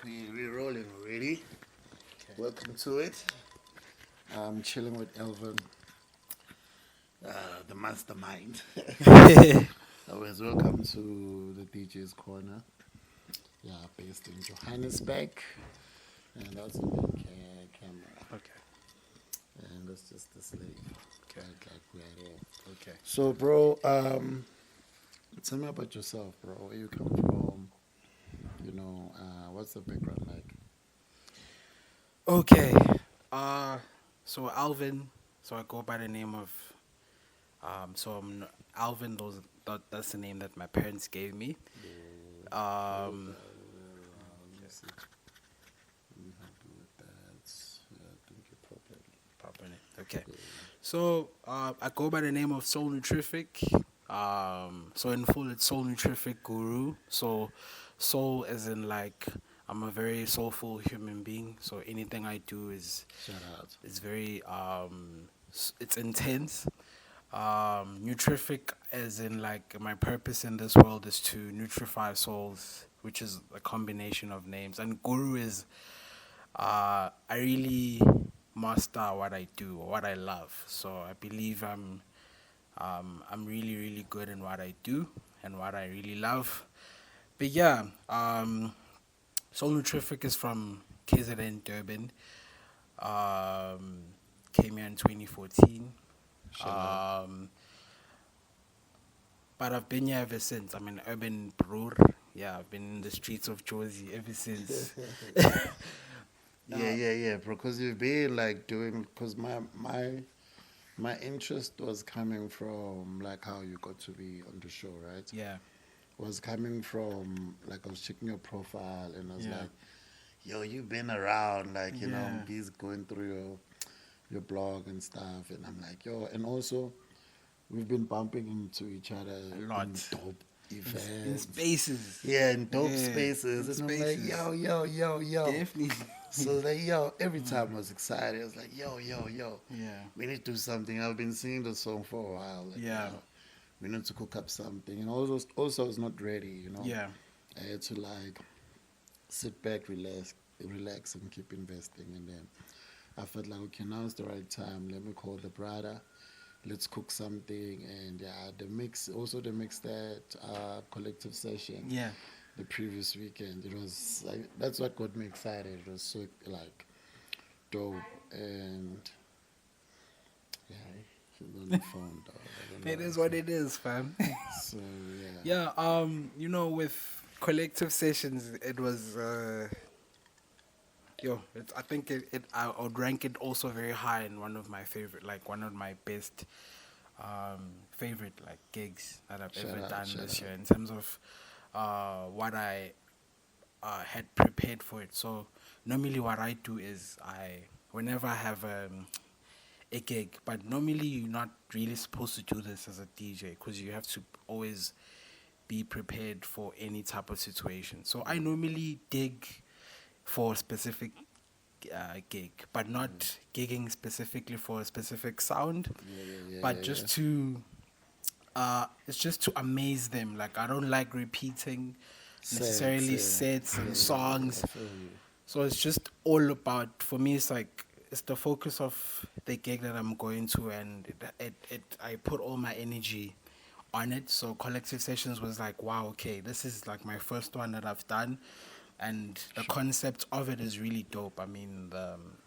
We're rolling already. Okay. Welcome to it. I'm chilling with Alvin, the mastermind. Always welcome to the DJ's Corner. Yeah, based in Johannesburg. And that's the main camera. Okay. And that's just the slave. Okay. Like we are here. Okay. So, bro, tell me about yourself, bro. Where you come from? What's the background like? Okay. So Alvin. So I go by the name of. Alvin. That's the name that my parents gave me. Let's see. I'm happy with that. Yeah, I think you're properly. Properly. Okay. So I go by the name of Soulnutrific. So in full, it's Soulnutrific Guru. So soul, as in like I'm a very soulful human being. So anything I do Shout out. is very it's intense. Nutrific, as in like my purpose in this world is to nutrify souls, which is a combination of names. And Guru is I really master what I do, what I love. So I believe I'm really really good in what I do and what I really love. But yeah, Soul Nutrific is from KZN Durban. Came here in 2014. Shout out. But I've been here ever since. I'm an urban brewer. Yeah, I've been in the streets of Jersey ever since. Yeah, bro. Because you've been like doing. Because my interest was coming from like how you got to be on the show, right? Yeah, Was coming from like I was checking your profile and I was Yeah. like, yo, you've been around, like Yeah. he's going through your blog and stuff, and I'm like, yo, and also we've been bumping into each other A lot. in dope in events. spaces. Yeah, in dope Yeah, spaces. in And I'm like, spaces. yo. Definitely. So like, yo, every time I was excited. I was like, yo. Yeah. We need to do something. I've been singing the song for a while. Like, Yeah. we need to cook up something. And also I was not ready. Yeah. I had to like sit back, relax and keep investing. And then I felt like, okay, now is the right time. Let me call the brother. Let's cook something. And yeah, the mix that collective session Yeah. the previous weekend. It was like that's what got me excited. It was so like dope and yeah, she's on the phone dog. I don't know It is what what it is, fam. So yeah. Yeah. With collective sessions, it was. I think I would rank it also very high in one of my favorite, like one of my best, favorite like gigs that I've Shout ever out, done shout this out. year in terms of, what I, had prepared for it. So normally what I do is whenever I have a gig, but normally you're not really supposed to do this as a DJ because you have to always be prepared for any type of situation. So I normally dig for a specific gig, but not gigging specifically for a specific sound, but just to it's just to amaze them. Like I don't like repeating necessarily sets and songs. I feel you. So it's just all about, for me, it's like, it's the focus of the gig that I'm going to, and I put all my energy on it. So Collective Sessions was like, wow, okay, this is like my first one that I've done, and the concept of it is really dope. I mean,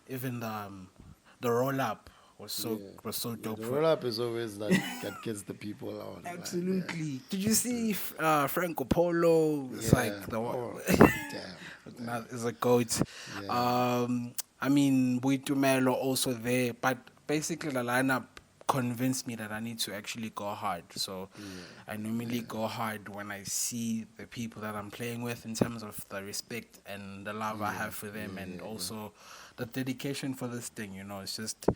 even the roll up was so Yeah, dope. the roll up is always like that gets the people on. man. Absolutely. Did you see Franco Polo? It's Yeah. like the one. Oh, damn. Now is a goat. Yeah. I mean, Buitumelo also there, but basically the lineup convinced me that I need to actually go hard. So I normally go hard when I see the people that I'm playing with in terms of the respect and the love I have for them, and also the dedication for this thing. It's just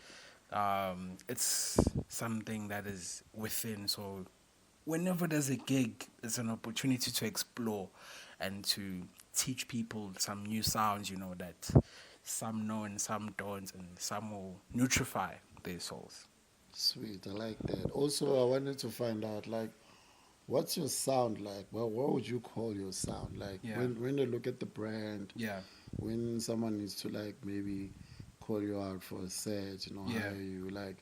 it's something that is within. So whenever there's a gig, it's an opportunity to explore and to teach people some new sounds, that some know and some don't, and some will nutrify their souls. Sweet, I like that. Also, I wanted to find out, like, What's your sound like? Well, what would you call your sound? Like Yeah. when they look at the brand, Yeah. when someone needs to like maybe call you out for a set, Yeah. hire you, like,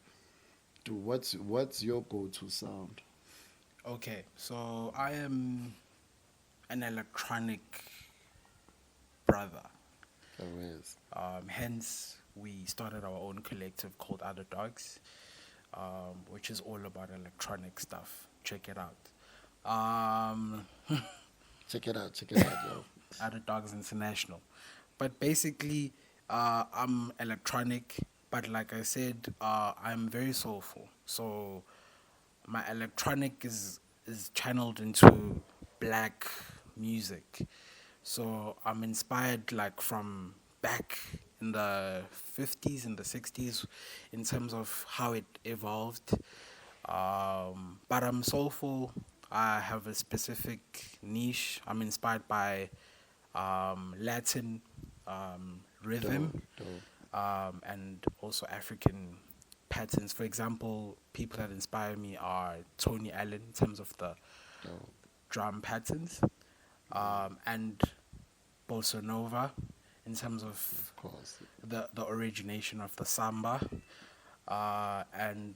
what's your go-to sound? Okay. So I am an electronic brother. There is. Hence, we started our own collective called Other Dogs, which is all about electronic stuff. Check it out. Um, Check it out, yo. Other Dogs International. But basically, I'm electronic, but like I said, I'm very soulful. So my electronic is channeled into black music. So I'm inspired like from back in the 50s and the 60s in terms of how it evolved. But I'm soulful. I have a specific niche. I'm inspired by Latin rhythm, Dope, dope, and also African patterns. For example, people that inspire me are Tony Allen in terms of the dope. drum patterns, and Bossa Nova in terms of Of course. the origination of the samba, and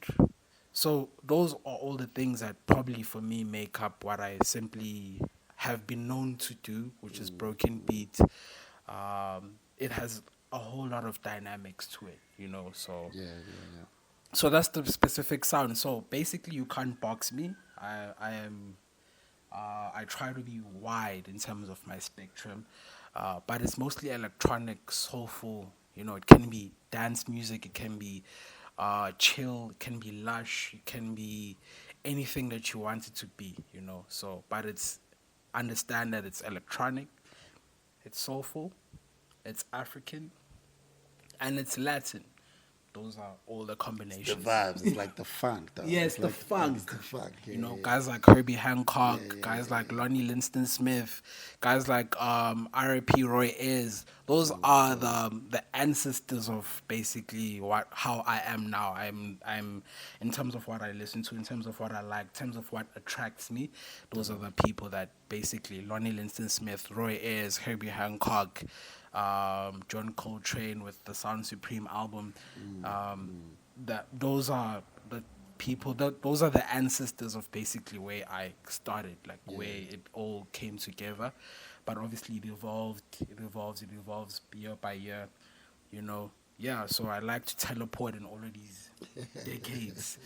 so those are all the things that probably for me make up what I simply have been known to do, which is broken beat. It has a whole lot of dynamics to it, so Yeah, yeah, so that's the specific sound. So basically, you can't box me. I am. I try to be wide in terms of my spectrum, but it's mostly electronic, soulful. It can be dance music. It can be chill. It can be lush. It can be anything that you want it to be. So, but it's understand that it's electronic. It's soulful. It's African, and it's Latin. Those are all the the combinations. vibes. It's like the funk, though. Yes, It's the like funk. it's the funk. Yeah, Guys like Herbie Hancock, yeah, yeah, guys yeah, like Lonnie Linston Smith, guys like R.I.P. Roy Ayers. Those are the ancestors of basically how I am now. I'm in terms of what I listen to, in terms of what I like, in terms of what attracts me. Those are the people that basically Lonnie Linston Smith, Roy Ayers, Herbie Hancock, John Coltrane with the Sound Supreme album. That those are the people those are the ancestors of basically where I started, like where it all came together. But obviously it evolves year by year, you know. Yeah, so I like to teleport in all of these decades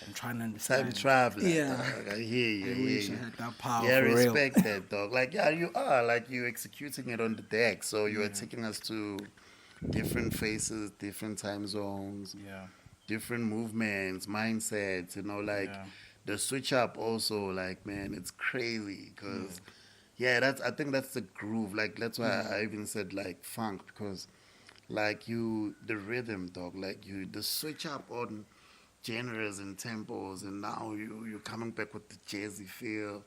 and trying to time understand. traveler, Yeah. dog. I hear you. I I hear wish I you. had that power Yeah, for real. respect that, dog. Like, yeah, you are. Like, you executing it on the deck. So you are Yeah. taking us to different faces, different time zones, Yeah. different movements, mindsets, like Yeah. the switch up also, like, man, it's crazy because, yeah, I think that's the groove. Like, that's why I even said, like, funk because, like, the rhythm, dog, like, the switch up on genres and tempos, and now you're coming back with the jazzy feel.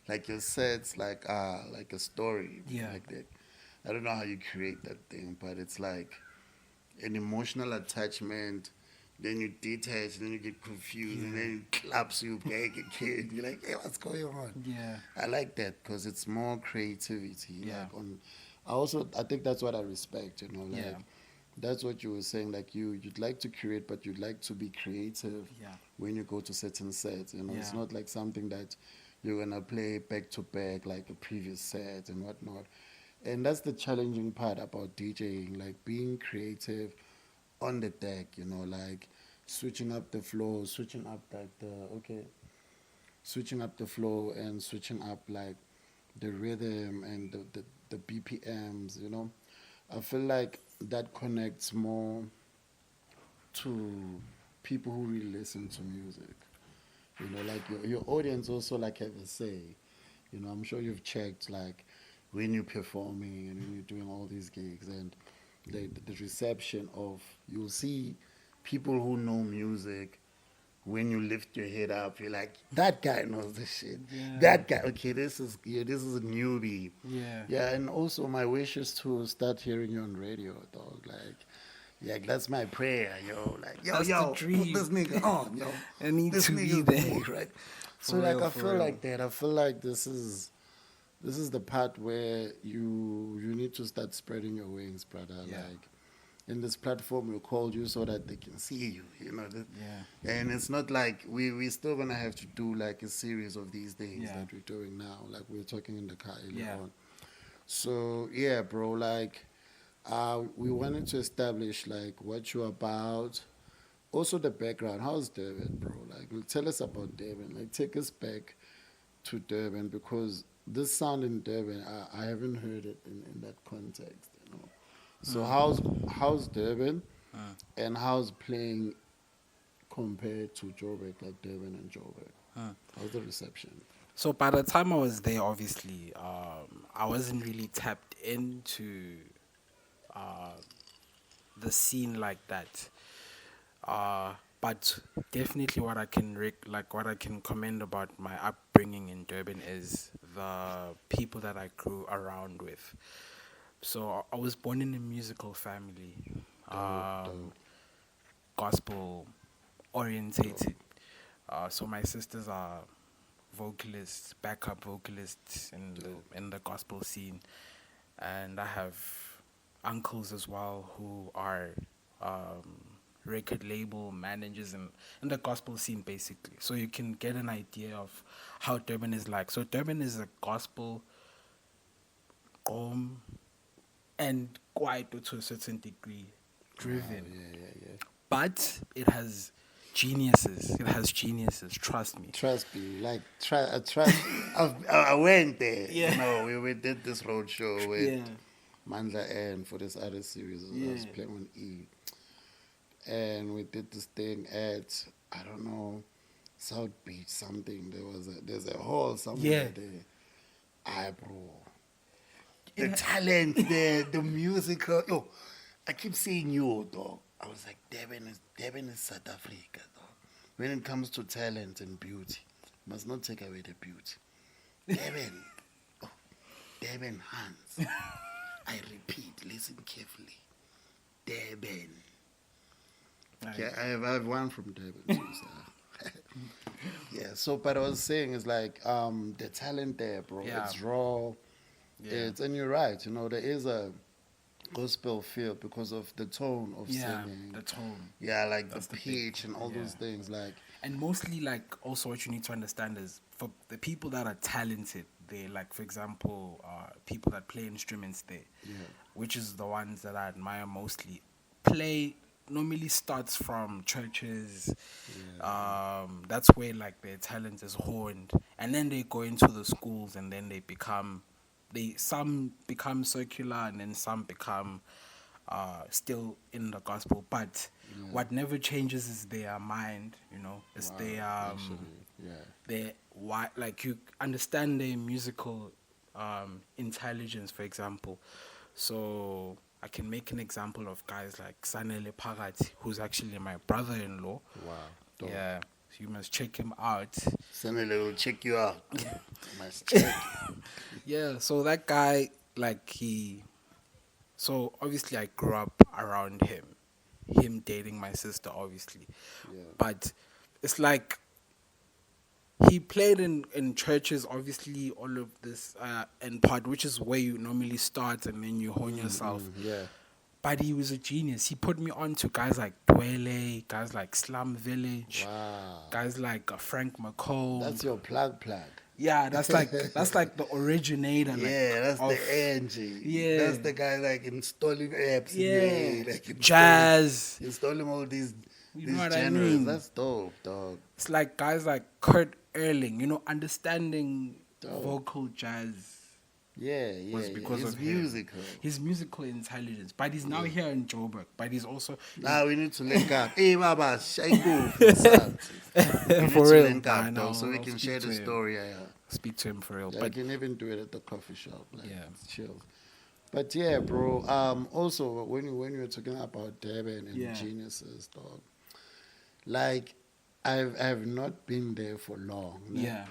Like, your sets, like a story, Yeah. like that. I don't know how you create that thing, but it's like an emotional attachment. Then you detach, then you get confused, and then it claps you back again. You're like, hey, what's going on? Yeah. I like that because it's more creativity. Yeah. Like I think that's what I respect. Like Yeah. that's what you were saying. Like you'd like to create, but you'd like to be creative Yeah. when you go to certain sets. It's Yeah. not like something that you're gonna play back to back like a previous set and whatnot. And that's the challenging part about DJing, like being creative on the deck, like switching up the flow, switching up switching up the flow and switching up like the rhythm and the BPMs. I feel like that connects more to people who really listen to music. Like your audience also like have a say. I'm sure you've checked like when you're performing and when you're doing all these gigs and the reception of you'll see people who know music. When you lift your head up, you're like, that guy knows this shit. Yeah. That guy, okay, this is a newbie. Yeah. Yeah, and also my wish is to start hearing you on radio, dog. Like, Yeah, that's my prayer, yo. Like, That's the put dream. this nigga on, yo. I need This to be nigga's there. me, right? So For like, real, I for feel real. like that. I feel like this is the part where you need to start spreading your wings, brother. Yeah. Like, in this platform, we called you so that they can see you, you know. Yeah. And it's not like we still gonna have to do like a series of these things Yeah. that we're doing now. Like we were talking in the car earlier Yeah. on. So yeah, bro. Like, we wanted to establish like what you're about. Also the background. How's Durban, bro? Like, tell us about Durban. Like, take us back to Durban because this sound in Durban, I haven't heard it in that context, you know. So how's Durban and how's playing compared to Joburg, like Durban and Joburg? How's the reception? So by the time I was there, obviously, I wasn't really tapped into uh, the scene like that. But definitely, what I can what I can commend about my upbringing in Durban is the people that I grew around with. So I was born in a musical family, Dope. gospel orientated. So my sisters are vocalists, backup vocalists in the gospel scene, and I have uncles as well who are record label managers in the gospel scene, basically. So you can get an idea of how Durban is like. So Durban is a gospel and quite to a certain degree driven, Yeah. but it has geniuses. It has geniuses. Trust me. Trust me, like trust. I went there. Yeah. You know, we did this road show with Yeah. Mandla and for this other series. I was Yeah. playing on E, and we did this thing at I don't know South Beach something. There's a hall somewhere Yeah. there. I bro, the talent there, the musical. Yo, I keep saying you, dog. I was like, Durban is South Africa, dog. When it comes to talent and beauty, must not take away the beauty. Durban, oh, Durban hands. I repeat, listen carefully. Durban. Okay, I have one from Durban too, so. Yeah, so but I was saying is like the talent there, bro. Yeah. It's raw. Yeah. And you're right, you know, there is a gospel feel because of the tone of Yeah, singing. the tone. Yeah, like That's the the big- pitch and all yeah. those things. Like, And mostly, like, also what you need to understand is for the people that are talented, they, like, for example, people that play instruments there, which is the ones that I admire mostly, normally starts from churches. That's where, like, their talent is honed. And then they go into the schools and then some become circular and then some become still in the gospel, but what never changes is their mind, you know. It's their why, like, you understand their musical intelligence, for example. So I can make an example of guys like Sanele Pagati, who's actually my brother-in-law. wow. Dope. Yeah, so you must check him out. Sanele will check you out. Must check. Yeah, so that guy, like, so obviously I grew up around him dating my sister, obviously. Yeah. But it's like he played in churches, obviously, all of this, and part, which is where you normally start and then you hone yourself. Yeah. But he was a genius. He put me on to guys like Dwele, guys like Slum Village, Wow. guys like Frank McComb. That's your plug. Yeah, that's like the originator. Like, Yeah, that's the Angie. Yeah. That's the guy like installing apps. Yeah. In your, like Jazz. Installing all these You these know what I genres. mean? That's dope, dog. It's like guys like Kurt Erling, you know, understanding Dope. vocal jazz Yeah, was because His of him. musical. His musical intelligence. But he's now here in Joburg. But he's also Now we need to link up. Hey, Baba, Shaiku. for real. Link I up, know, though, so we I'll can speak share to the him. story. Speak to him for real. Yeah, But I can even do it at the coffee shop. Like, Yeah. it's chill. But yeah, bro. Also, when you were talking about Durban and Yeah. geniuses, dog, like I've not been there for long. yeah.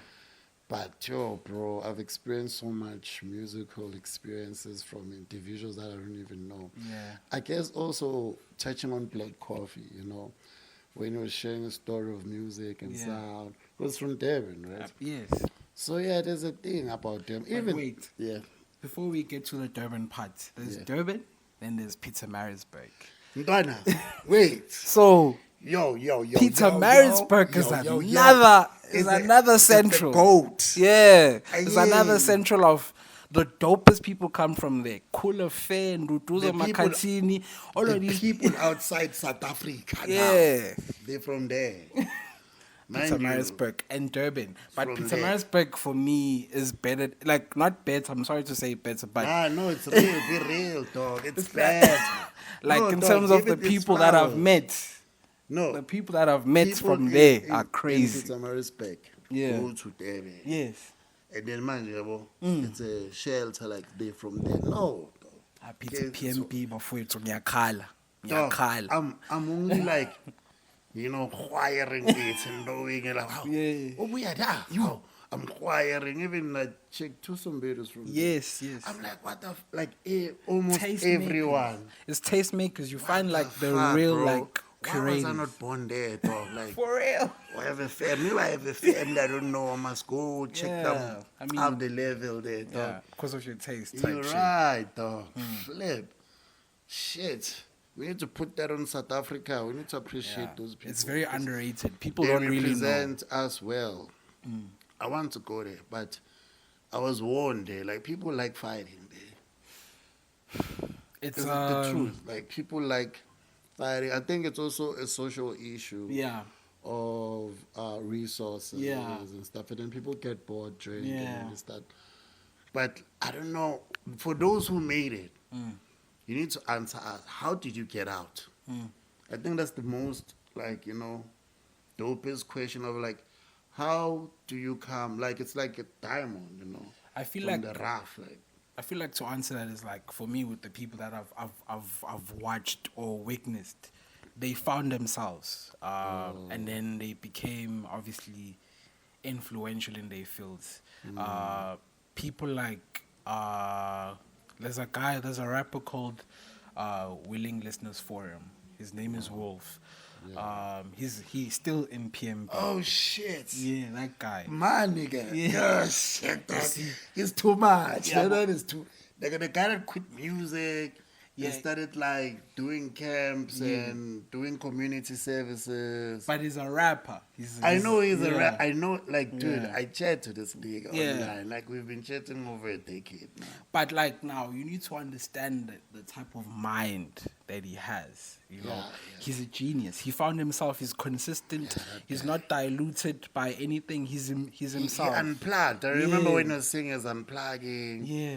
But yo, bro, I've experienced so much musical experiences from individuals that I don't even know. Yeah. I guess also touching on Black Coffee, when you were sharing a story of music and Yeah. sound, it was from Durban, right? Yes. So yeah, there's a thing about them. But Even wait, yeah, before we get to the Durban part, there's Yeah. Durban, then there's Pietermaritzburg. Ndwana, wait. So Yo, Pietermaritzburg is yo. another It's central. the goat. Yeah, it's another Aye. central of the dopest people come from there. Kula Fair, Ndutuzo The people- Makatini, all The of these people outside South Africa Yeah. now, they're from there. Mind you, Pietermaritzburg and Durban. But From Pietermaritzburg for me is better, like not better, I'm sorry to say better, but no, it's real, be real, dog. It's bad. like No, in dog, terms of give the it its people that I've flowers. met, No, the people that I've met people from there in- are in crazy. Pietermaritzburg Yeah. go to Durban. Yes. And then, man, it's a shelter like they from there. No, dog. Peter Okay, so- PMP bafowethu ngiyakhala. Dog, Ngiyakhala. I'm only like, acquiring it and knowing it. Like, wow. Yeah. Oh, we are there. Yo, I'm acquiring. Even like check two some videos from there. Yes. I'm like, what the almost Tastemakers. everyone. It's tastemakers. You find What like the fuck, real bro? like Why was I curators. not born there, dog? Like, For real. I have a family. I have a family. I don't know. I must go check Yeah, them I mean- out the level there, dog. Yeah, because of your taste. Type You're shit. right, dog. Flip. Shit. We need to put that on South Africa. We need to appreciate Yeah. those people. It's very underrated. People They don't really know. represent us well. I want to go there, but I was warned there. Like, people like fighting there. It's Is it the truth? Like, people like fighting. I think it's also a social issue Yeah. of resources Yeah. and stuff. And then people get bored, drink, Yeah. and this, that. But I don't know. For those who made it, you need to answer us. How did you get out? I think that's the most, dopest question of, like, how do you come? Like, it's like a diamond, I feel from like the rough. Like, I feel like to answer that is like for me with the people that I've watched or witnessed, they found themselves, and then they became obviously influential in their fields. People like there's a rapper called Willing Listeners Forum. His name is Wolf. He's still in PMB. oh, shit. Yeah, that guy. My nigga. Yeah. Yeah, shit, dog. It's too much. Yeah, That is too. Like, the guy that quit music. Yeah. They started like doing camps and doing community services. But he's a rapper. I know he's a yeah. rap. I know, like, dude, Yeah. I chat to this nigga Yeah. online. Like, we've been chatting over a decade now. But like now, you need to understand the type of mind that he has. You know, Yeah. he's a genius. He found himself. He's consistent. He's not diluted by anything. He's He himself. unplugged. I remember Yeah. when he was singing as unplugging. Yeah,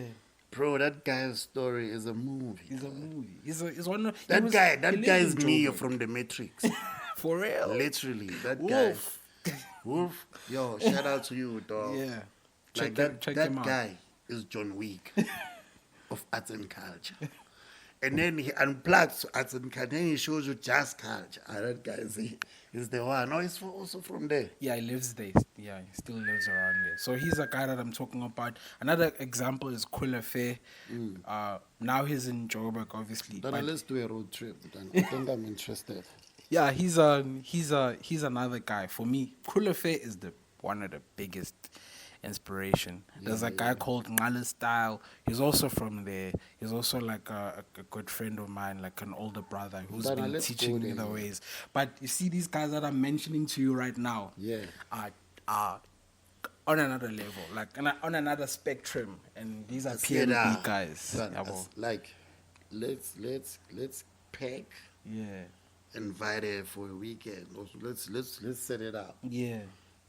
Bro, that guy's story is a movie. he's a movie. He's one. Of, he That was- guy he lives is in Neo Joburg. from the Matrix. For real. Literally, that Wolf. guy. Wolf. Yo, shout out to you, dog. Yeah. Like Check that him out. guy is John Wick of arts and culture. And then he unplugs arts and culture. Then he shows you jazz culture. And that guy is the one. No, he's also from there. Yeah, he lives there. Yeah, he still lives around there. So he's a guy that I'm talking about. Another example is Kula Fair. Now he's in Joburg, obviously. Then but- let's do a road trip. Then I think I'm interested. Yeah, he's another guy. For me, Kula Fair is one of the biggest inspiration. There's a guy called Ngale Style. He's also from there. He's also like a good friend of mine, like an older brother who's Then been let's teaching go me there, the yeah. ways. But you see, these guys that I'm mentioning to you right now, Yeah. are on another level, like on another spectrum, and these are Get PMB out. guys. Then, Yabo. like, let's pack Yeah, invite her for a weekend. Also, let's set it up. yeah.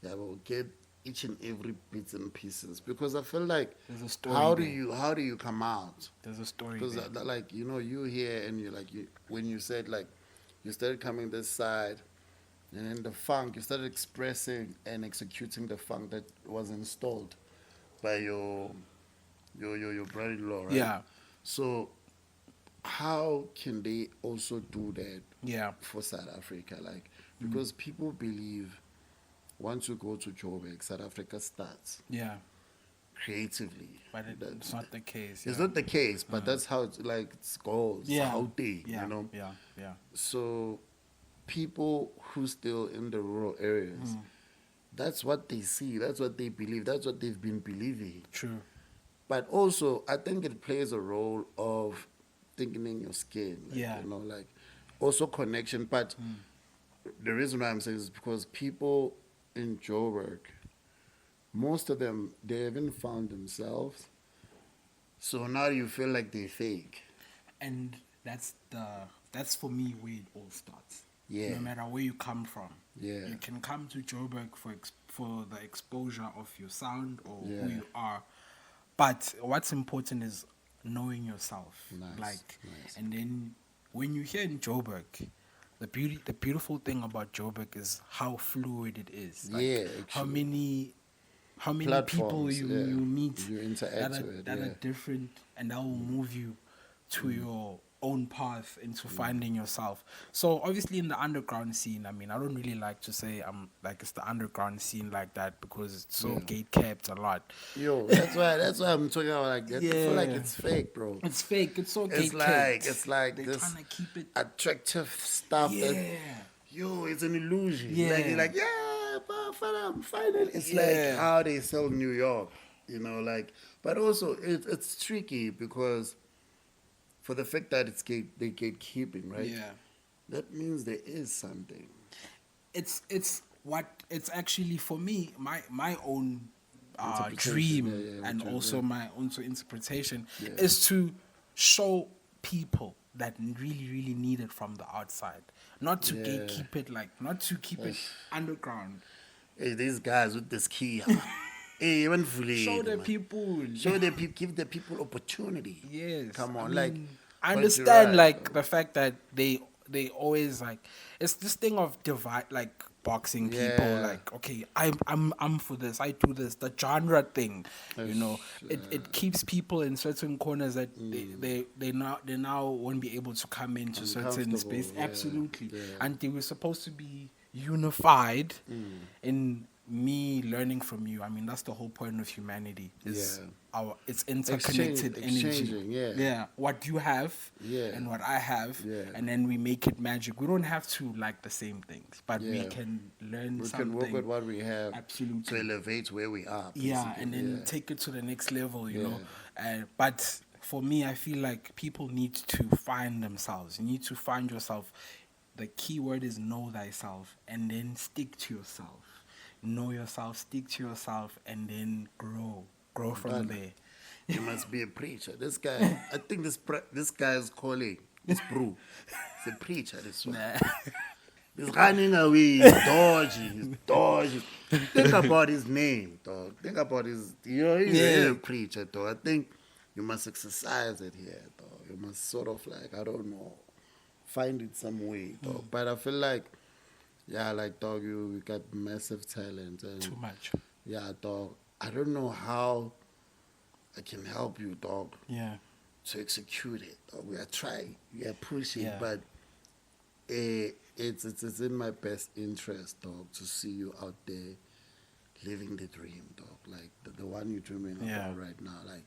Yeah, we'll get each and every bits and pieces because I feel like There's a story how do there. you come out? There's a story Because there. like you here and when you said like you started coming this side and then the funk you started expressing and executing the funk that was installed by your brother-in-law, right? Yeah, So how can they also do that yeah. for South Africa? Like because people believe once you go to Joburg, South Africa starts Yeah. creatively. But it's not the case. It's Yeah. not the case, but that's how it's like it goes. Yeah. How they, Yeah. you know. Yeah. Yeah. So people who still in the rural areas, that's what they see, that's what they believe, that's what they've been believing. True. But also, I think it plays a role of thinking in your skin, like, Yeah. you know, like also connection. But the reason why I'm saying is because people in Joburg, most of them, they haven't found themselves. So now you feel like they fake. And that's for me where it all starts. Yeah. No matter where you come from. Yeah. You can come to Joburg for the exposure of your sound or Yeah. who you are. But what's important is knowing yourself. Nice. And then when you're here in Joburg, the beautiful thing about Joburg is how fluid it is. Like Yeah, how actually. many people Platforms, you yeah. meet You interact that are, with, that yeah. are different, and that will move you to your own path into finding yourself. So obviously in the underground scene, I mean, I don't really like to say like it's the underground scene like that because it's so gate kept a lot. Yo, that's why I'm talking about like that. I feel like Yeah. it's fake, bro. It's fake. It's so gate It's like they're this trying to keep it. attractive stuff that it's an illusion. Yeah. Like you're like, yeah, but finally. It's Yeah. like how they sell New York, you know, like but also it's tricky because for the fact that they gatekeeping, right? Yeah. That means there is something. It's actually for me my own Interpretation, dream yeah, and true, also yeah. my own interpretation Yeah. is to show people that really need it from the outside, not to Yeah. gatekeep it, like not to keep it underground. Hey, these guys with this key. Hey, even fully. Show the people. Give the people opportunity. Yes. Come on, I like mean, but I you're understand right, like though. the fact that they always like it's this thing of divide like boxing people Yeah. like okay I'm for this, I do this, the genre thing, you know, it keeps people in certain corners that they now won't be able to come into certain space. yeah, Absolutely. yeah. And they were supposed to be unified in me learning from you. I mean, that's the whole point of humanity. Is it's interconnected energy. Exchanging, yeah. What you have Yeah. and what I have, Yeah. and then we make it magic. We don't have to like the same things, but we Yeah. can learn We something. can work with what we have Absolutely. to elevate where we are. Yeah, basically, and then yeah. take it to the next level, you Yeah. know. But for me, I feel like people need to find themselves. You need to find yourself. The key word is know thyself, and then stick to yourself. Know yourself, stick to yourself, and then grow from Brother, there. You must be a preacher. This guy, I think this guy's calling. This bro, he's a preacher. This one. He's running away. He's dodgy. Think about his name, dog. Think about he's a preacher, dog. I think you must exercise it here, dog. You must sort of like, I don't know, find it some way, dog. But I feel like, yeah, like, dog, you got massive talent. And Too much. yeah, dog. I don't know how I can help you, dog, Yeah. to execute it. Dog. We are trying, we are pushing, Yeah. but it's in my best interest, dog, to see you out there living the dream, dog. Like the one you're dreaming about right now, like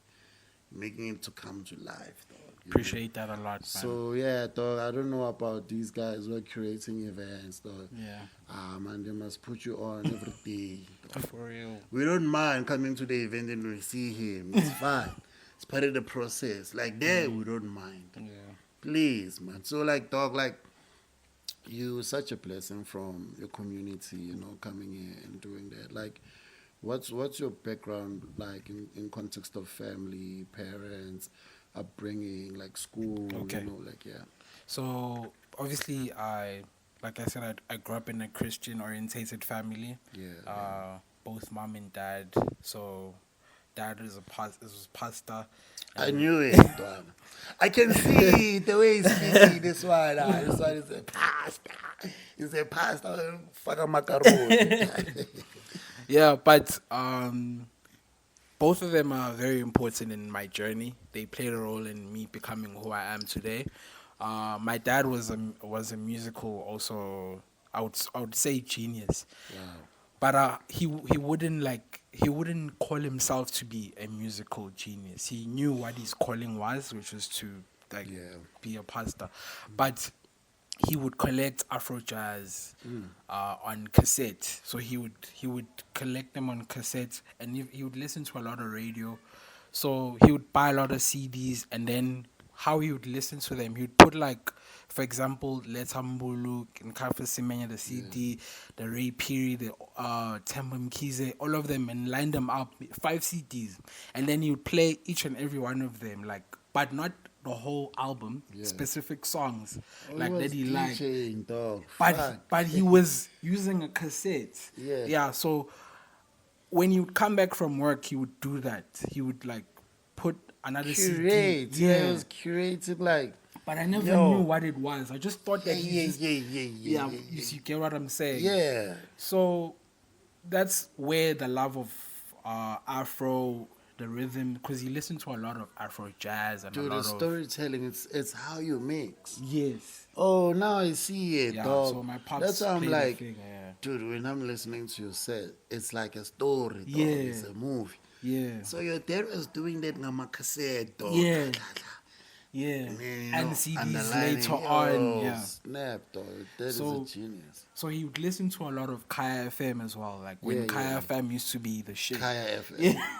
making it to come to life, dog. You know? Appreciate that a lot, man. So yeah, dog. I don't know about these guys who are creating events, dog. Yeah. Man, they must put you on every day. Dog. For real. We don't mind coming to the event and we see him. It's fine. It's part of the process. Like there, we don't mind. Yeah. Please, man. So like, dog, like you such a blessing from your community, you know, coming in and doing that. Like, what's your background like in context of family, parents, upbringing, like school, Okay. you know, like yeah. So obviously, like I said, I grew up in a Christian orientated family. Yeah. Both mom and dad. So dad is a pastor. I knew it, dog. I can see the way he's speaking. This one is a pastor. He's a pastor. Fuck a macaron. Yeah, but both of them are very important in my journey. They played a role in me becoming who I am today. My dad was a musical, also I would say genius. Wow. but he wouldn't call himself to be a musical genius. He knew what his calling was, which was to like Yeah. be a pastor. But he would collect Afro jazz on cassette. So he would collect them on cassette, and he would listen to a lot of radio. So he would buy a lot of CDs, and then how he would listen to them, he would put like, for example, Letambulu and Kafa Simenya, the CD, the Ray Piri, the Temba Mkize, all of them, and line them up, 5 CDs, and then he would play each and every one of them, like, but not the whole album, specific songs like that he liked. DJing, dog. But he was using a cassette. Yeah. So when he would come back from work, he would do that. He would like put another Curate. CD. Yeah, it was curated like. But I never knew what it was. I just thought that Yeah. you get what I'm saying? Yeah. So that's where the love of Afro, the rhythm, because he listened to a lot of Afro jazz and Dude, a the lot of storytelling, it's how you mix. yes. Oh, now I see it, Yeah, dog. so my pops That's why I'm played the like, thing, yeah. dude, when I'm listening to your set, it's like a story, dog. Yeah. It's a movie. Yeah. So your dad was doing that on my cassette, dog. Yeah. Yeah, And then, you and know, CDs underlining, later on. Yeah, snap, dog. That is So- a genius. so he would listen to a lot of Kaya FM as well. Like when Yeah, Kaya yeah. FM used to be the shit. Kaya FM. Yeah.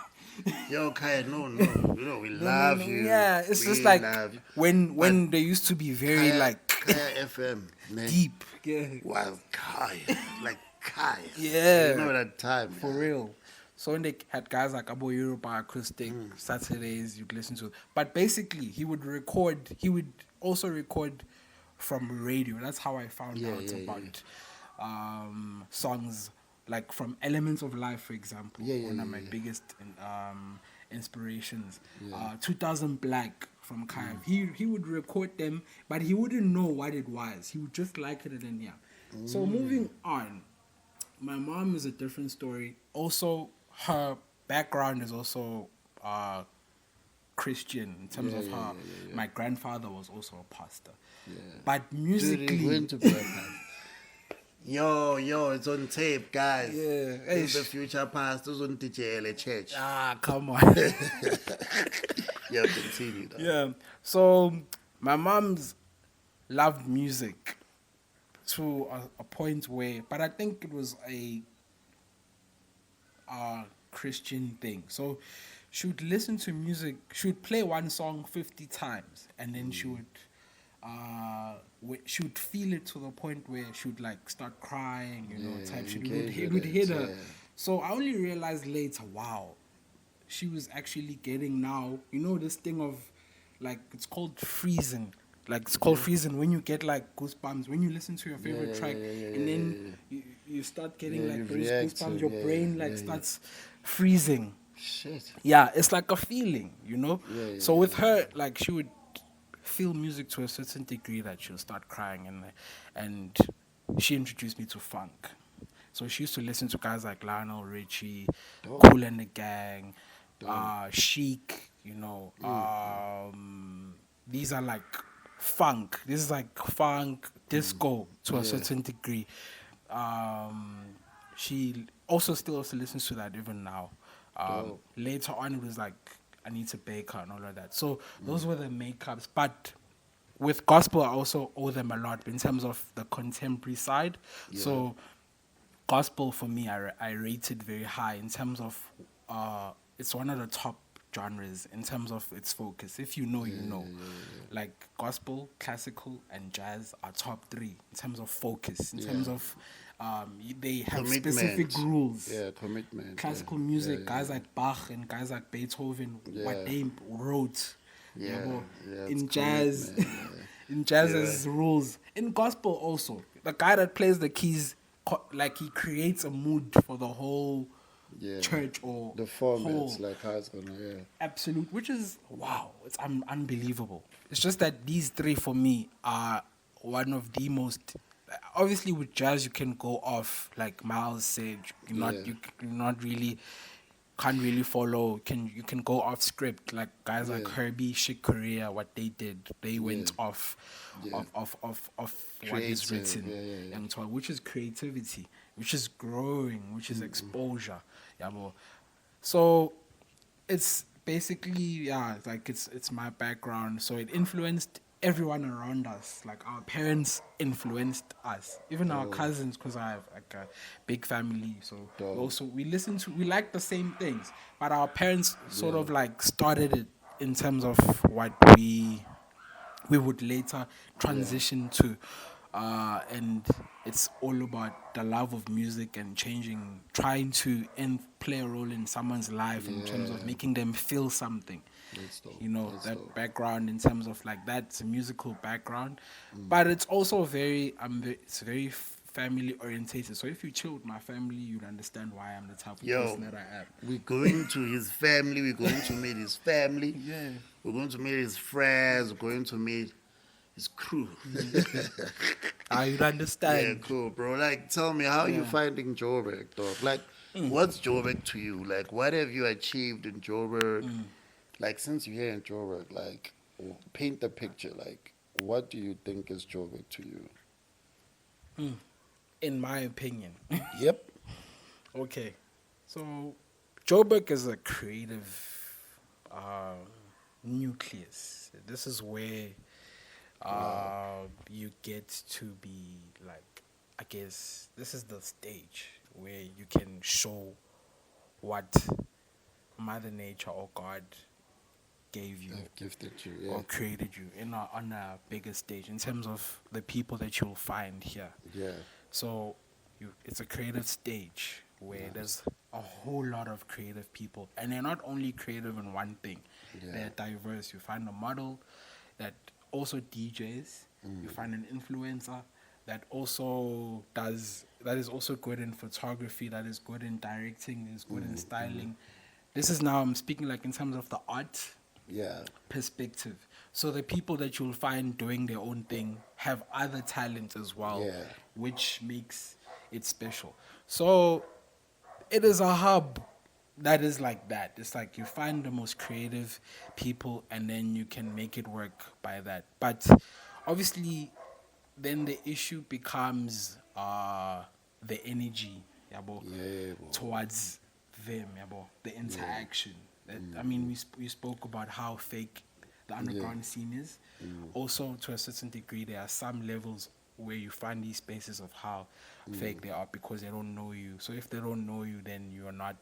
Yo, Kaya, no. You know, we love you. Yeah, it's We just like love you. when they used to be very Kaya, like Kaya FM, man. deep. Yeah, Was Kaya. Like Kaya. Yeah. You know that time. for man. real. So when they had guys like Abo Europa Acoustic Saturdays, you'd listen to. But basically, he would also record from radio. That's how I found out about songs like from Elements of Life, for example. One of my biggest inspirations. 2000 Black from Kaya. He would record them, but he wouldn't know what it was. He would just like it and then yeah. So moving on. My mom is a different story. Also, her background is also Christian in terms of her. My grandfather was also a pastor. But Dude, musically, he went to be a pastor. Yo, it's on tape, guys. Yeah. This is the future pastors on DJL church. come on. Yeah, continue. Dog. Yeah. So my mom's loved music to a point where, but I think it was a Christian thing. So she would listen to music. She would play one song 50 times, and then she would feel it to the point where she would like start crying, type shit. It would hit her. So I only realized later, wow, she was actually getting now, this thing of like, it's called freezing. Like it's called freezing when you get like goosebumps when you listen to your favorite track, and then you start getting like those goosebumps. Your brain starts freezing. Shit. Yeah, it's like a feeling, So with yeah. her, like she would feel music to a certain degree that she'll start crying, and she introduced me to funk. So she used to listen to guys like Lionel Richie, Kool and the Gang, Chic, these are like funk. This is like funk, disco to a certain degree. She also listens to that even now. Later on, it was like Anita Baker and all of that. So those were the makeups. But with gospel, I also owe them a lot in terms of the contemporary side. So gospel for me, I rate it very high in terms of it's one of the top genres in terms of its focus. If you know, you know. Like gospel, classical, and jazz are top 3 in terms of focus. In terms of they have Commitment. specific rules. Yeah, commitment. Classical music, guys like Bach and guys like Beethoven, what they wrote. In jazz, in jazz there's rules. In gospel also, the guy that plays the keys, like he creates a mood for the whole church or the format, whole, like how it's gonna, absolute, which is wow, it's unbelievable. It's just that these 3 for me are one of the most. Obviously, with jazz you can go off like Miles said. You're not really can't really follow. You can go off script, like guys like Yeah. Herbie, Chick Corea, what they did, they went Yeah. off Yeah. of what is Creative. written, Yeah. and so, which is creativity, which is growing, which is exposure. Yabo. So it's basically, yeah, like it's my background, so it influenced everyone around us. Like our parents influenced us, even our cousins, because I have like a big family, so Dope. we like the same things, but our parents sort Yeah. of like started it in terms of what we would later transition to, and it's all about the love of music and trying to play a role in someone's life in terms of Yeah. making them feel something. That's dope. You know, That's that dope. background in terms of like that's a musical background, but it's also it's very family orientated. So if you chill with my family, you'd understand why I'm the type of Yo, person that I am. we're going to his family. We're going to meet his family. Yeah. We're going to meet his friends. We're going to meet his crew. You'd Yeah, understand. cool, bro. Like, tell me, how are you Yeah. finding Joburg, dog? Like, what's Joburg to you? Like, what have you achieved in Joburg? Like, since you're here in Joburg, like, paint the picture. Like, what do you think is Joburg to you? In my opinion. Yep. Okay, so Joburg is a creative nucleus. This is where you get to be like, I guess this is the stage where you can show what Mother Nature or God gave you I've gifted you. Yeah. or created you on a bigger stage in terms of the people that you'll find here. Yeah. So it's a creative stage where there's a whole lot of creative people, and they're not only creative in one thing. Yeah. They're diverse. You find a model that also DJs. You find an influencer that is also good in photography, that is good in directing, is good in styling. This is now I'm speaking like in terms of the art Yeah. perspective. So the people that you'll find doing their own thing have other talent as well, Yeah. which makes it special. So it is a hub that is like that. It's like you find the most creative people and then you can make it work by that. But obviously then the issue becomes the energy, yabo, Yeah, bro. towards them, yabo, the interaction. I mean, we spoke about how fake the underground scene is. Also, to a certain degree, there are some levels where you find these spaces of how fake they are because they don't know you. So if they don't know you, then you are not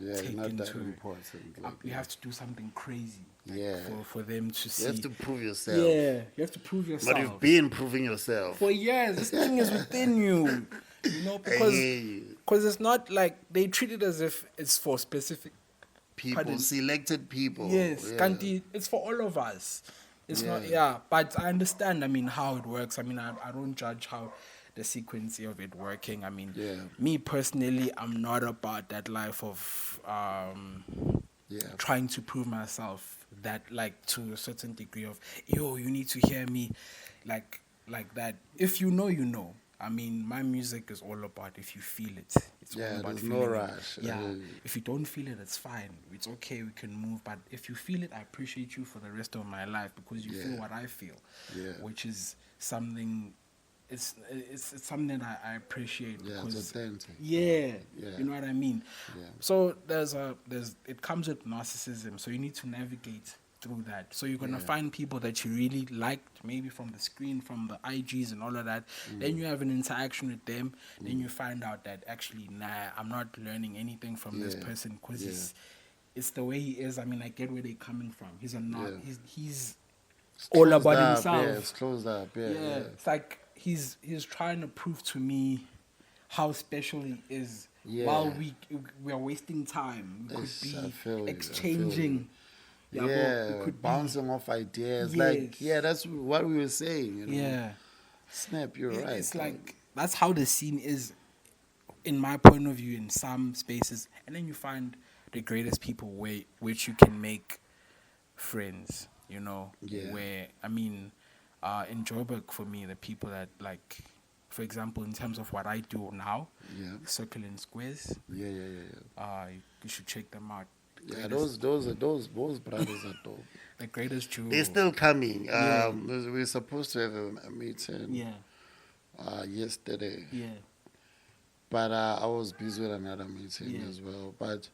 Yeah, taken not that to. important. Like, You have to do something crazy, like, Yeah. for them to see. You have to prove yourself. Yeah, you have to prove yourself. But you've been proving yourself. For years, this thing is within you. You know, I hear you. because it's not like they treat it as if it's for specific People, Pardon? selected people. Yes, Yeah. Kanti, it's for all of us. It's not, Yeah. but I understand, I mean, how it works. I mean, I don't judge how the sequence of it working. I mean, Yeah. me personally, I'm not about that life of Yeah. trying to prove myself that, like, to a certain degree of, yo, you need to hear me, like that. If you know, you know. I mean, my music is all about if you feel it. It's all Yeah, about there's no feeling it. rush. Yeah. If you don't feel it, it's fine. It's okay. We can move. But if you feel it, I appreciate you for the rest of my life because you feel Yeah. what I feel. Yeah. Which is something. It's something that I appreciate. Yeah, because it's authentic. Yeah, Yeah. you know what I mean. Yeah. So it comes with narcissism. So you need to navigate through that. So you're gonna find people that you really liked, maybe from the screen, from the IGs and all of that. Then you have an interaction with them. Then you find out that actually, nah, I'm not learning anything from this Yeah. person because Yeah. it's the way he is. I mean, I get where they're coming from. He's a not. Yeah. He's It's all closed about up, himself. Yeah, it's closed up. Yeah. Yeah, it's like he's trying to prove to me how special he is. Yeah. While we are wasting time, we could Ish, I be feel you, I feel exchanging. Yeah, well, we could be- bouncing off ideas. Yes. Like, yeah, that's what we were saying. You know? Yeah, Snap, you're right. it's like that's how the scene is, in my point of view, in some spaces, and then you find the greatest people which you can make friends. You know, Yeah. where I mean, in Joburg for me, the people that like for example, in terms of what I do now, Yeah. Circle and Squares, Yeah. you should check them out. Yeah, those brothers are dope. The greatest duo. They're still coming. Yeah. We're supposed to have a meeting Yeah, yesterday, yeah, but I was busy with another meeting Yeah. as well. But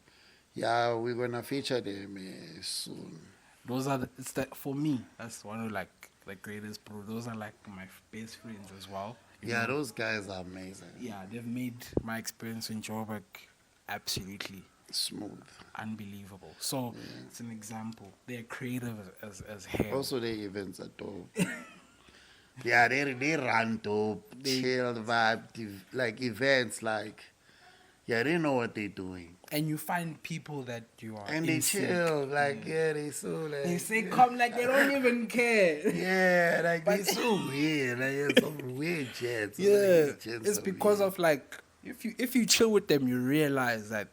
yeah, we're gonna feature them soon. those are for me. That's one of like the greatest bro. Those are like my best friends as well. you Yeah, know. those guys are amazing. Yeah, they've made my experience in Joburg absolutely Smooth. unbelievable. So it's an example. They're creative as hell. Also, their events are dope. Yeah, they run dope, chill vibe, like events, like they know what they're doing, And you find people that you are and they in sync. chill, like they so like They say come like they don't even care. yeah, like they so weird, like it's some weird jets. Yeah, like, jets it's are because weird. of like if you chill with them, you realize that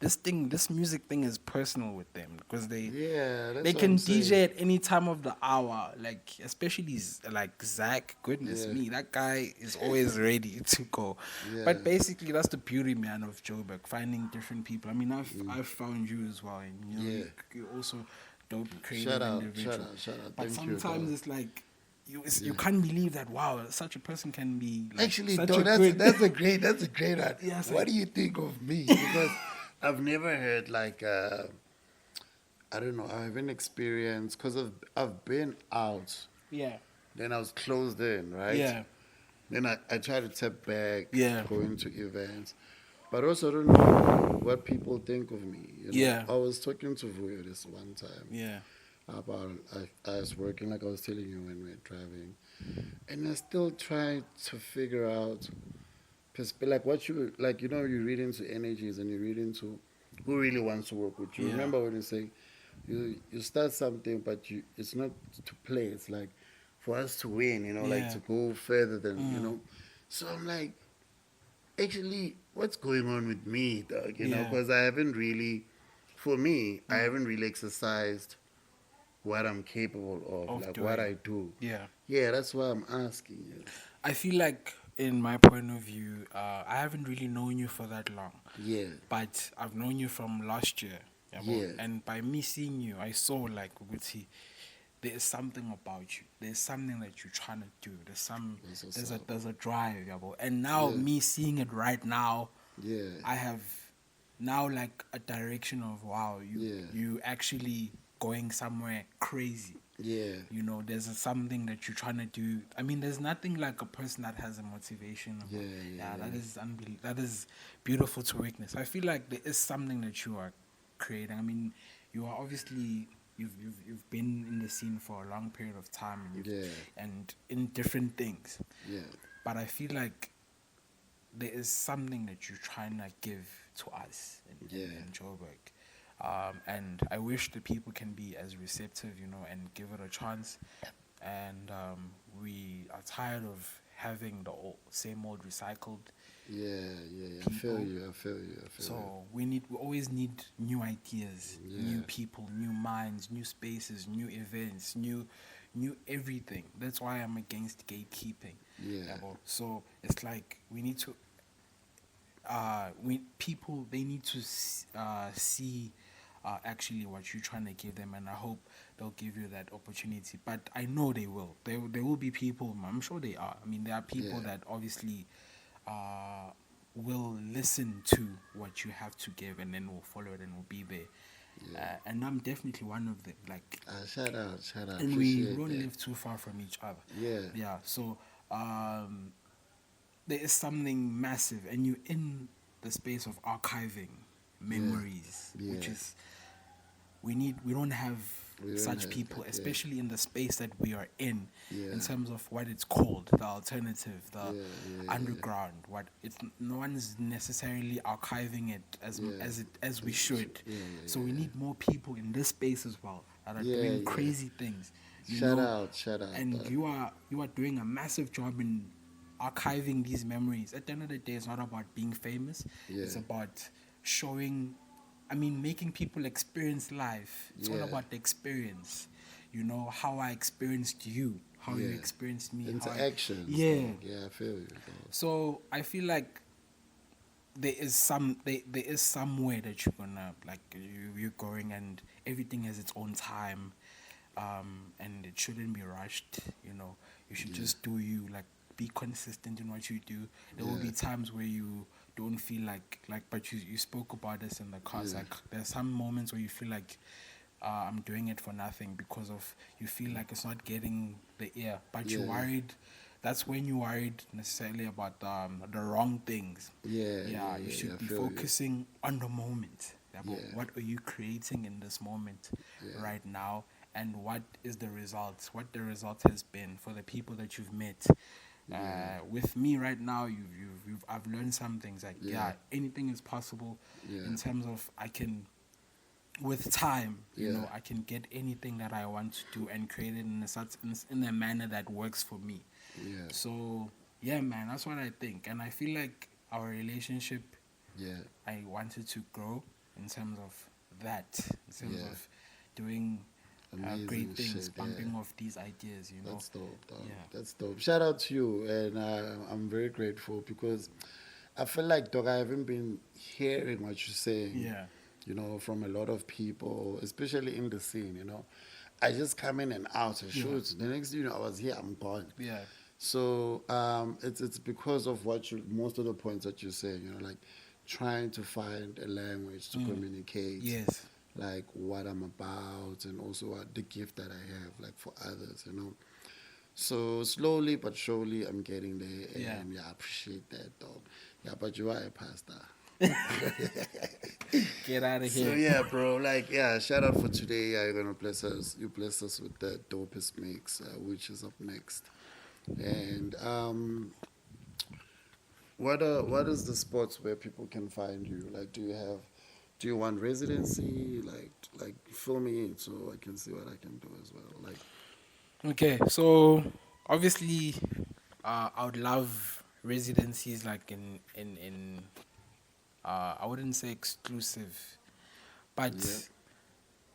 this music thing is personal with them because they Yeah, that's they what can I'm DJ saying. at any time of the hour. Like especially like Zach, goodness Yeah. me, that guy is always ready to go. Yeah. But basically, that's the beauty, man, of Joburg, finding different people. I mean, I've found you as well, and you know, Yeah. you're also dope, creative Shout out, individual. shout out. But Thank you, sometimes dog. it's like. You can't believe that such a person can be like, Actually, such dog, a good that's a great one. Yeah, it's What like- do you think of me? Because I've never heard like I don't know. I haven't experienced because I've been out. yeah Then I was closed in, right? yeah Then I try to tap back, Yeah. going to events. But also, I don't know what people think of me. You know? Yeah. I was talking to Vuyo this one time yeah about, I was working, like I was telling you when we were driving. And I still try to figure out, like what you, like, you read into energies and you read into who really wants to work with you. Yeah. Remember when you say, you start something, but it's not to play. It's like for us to win, like Yeah. to go further than. So I'm like, actually, what's going on with me, dog? Yeah. Because I haven't really, for me, I haven't really exercised what I'm capable of, like what doing. I do. yeah. Yeah, that's why I'm asking you. I feel like, in my point of view, I haven't really known you for that long, Yeah, but I've known you from last year. Yabo. Yeah. And by me seeing you, I saw like Uguti, there is something about you. There's something that you're trying to do. That's what's There's a drive, yabo. And now Yeah. me seeing it right now, yeah, I have now like a direction of wow, Yeah. you actually going somewhere crazy. yeah, There's something that you're trying to do. I mean, there's nothing like a person that has a motivation. Yeah. That is unbelievable. That is beautiful to witness. I feel like there is something that you are creating. I mean, you are obviously you've been in the scene for a long period of time, and Yeah. and in different things. yeah, But I feel like there is something that you're trying to give to us in Joburg. And I wish the people can be as receptive, and give it a chance. And we are tired of having the same old recycled. yeah. I feel People. you. So we always need new ideas, new people, new minds, new spaces, new events, new everything. That's why I'm against gatekeeping. Yeah. Yabo. So it's like we need to. People they need to see actually what you're trying to give them, and I hope they'll give you that opportunity. But I know they will. There will be people. I'm sure they are. I mean, there are people Yeah. that obviously will listen to what you have to give, and then will follow it and will be there. And I'm definitely one of them. Like, Shout out. and we Appreciate don't that. live too far from each other. Yeah. So there is something massive, and you're in the space of archiving memories, which Yeah. is we don't have We don't such have people, that, yeah. especially in the space that we are in Yeah. terms of what it's called, the alternative, the Yeah. underground. What it's no one's necessarily archiving it as we should. Yeah. So we need more people in this space as well that are Yeah, doing yeah. crazy things. Shout out. And dog. you are doing a massive job in archiving these memories. At the end of the day, it's not about being famous. Yeah. It's about showing, making people experience life. It's all Yeah. about the experience. How I experienced you, how you experienced me. Interactions. Yeah. Yeah, I feel you. Dog. So I feel like there is somewhere that you're gonna like you're going, and everything has its own time, and it shouldn't be rushed. You should just do you, like be consistent in what you do. There will be times where you don't feel like, but you spoke about this in the cars. Like there's some moments where you feel like I'm doing it for nothing, because of you feel like it's not getting the ear, but you're worried. That's when you're worried necessarily about the wrong things. You should be focusing on the moment. About what are you creating in this moment right now, and what is the result? What the result has been for the people that you've met. With me right now, I've learned some things. Like anything is possible in terms of I can. With time, I can get anything that I want to do and create it in a manner that works for me. So man, that's what I think, and I feel like our relationship. I wanted to grow in terms of that, in terms of doing great things, shit, bumping off these ideas. That's dope, dog. That's dope. Shout out to you, and I'm very grateful because I feel like, dog, I haven't been hearing what you're saying. From a lot of people, especially in the scene. I just come in and out and shoot. The next thing I was here, I'm gone. So it's because of most of the points that you're saying. Like trying to find a language to communicate. Like what I'm about, and also what the gift that I have, like for others. So slowly but surely, I'm getting there, and I appreciate that, dog. Yeah, but you are a pastor. Get out of here. So bro, shout out for today. You're gonna bless us. You bless us with the dopest mix, which is up next. And what is the spots where people can find you? Like, do you want residency? Like fill me in so I can see what I can do as well. Like, okay, so obviously, I would love residencies like in I wouldn't say exclusive, but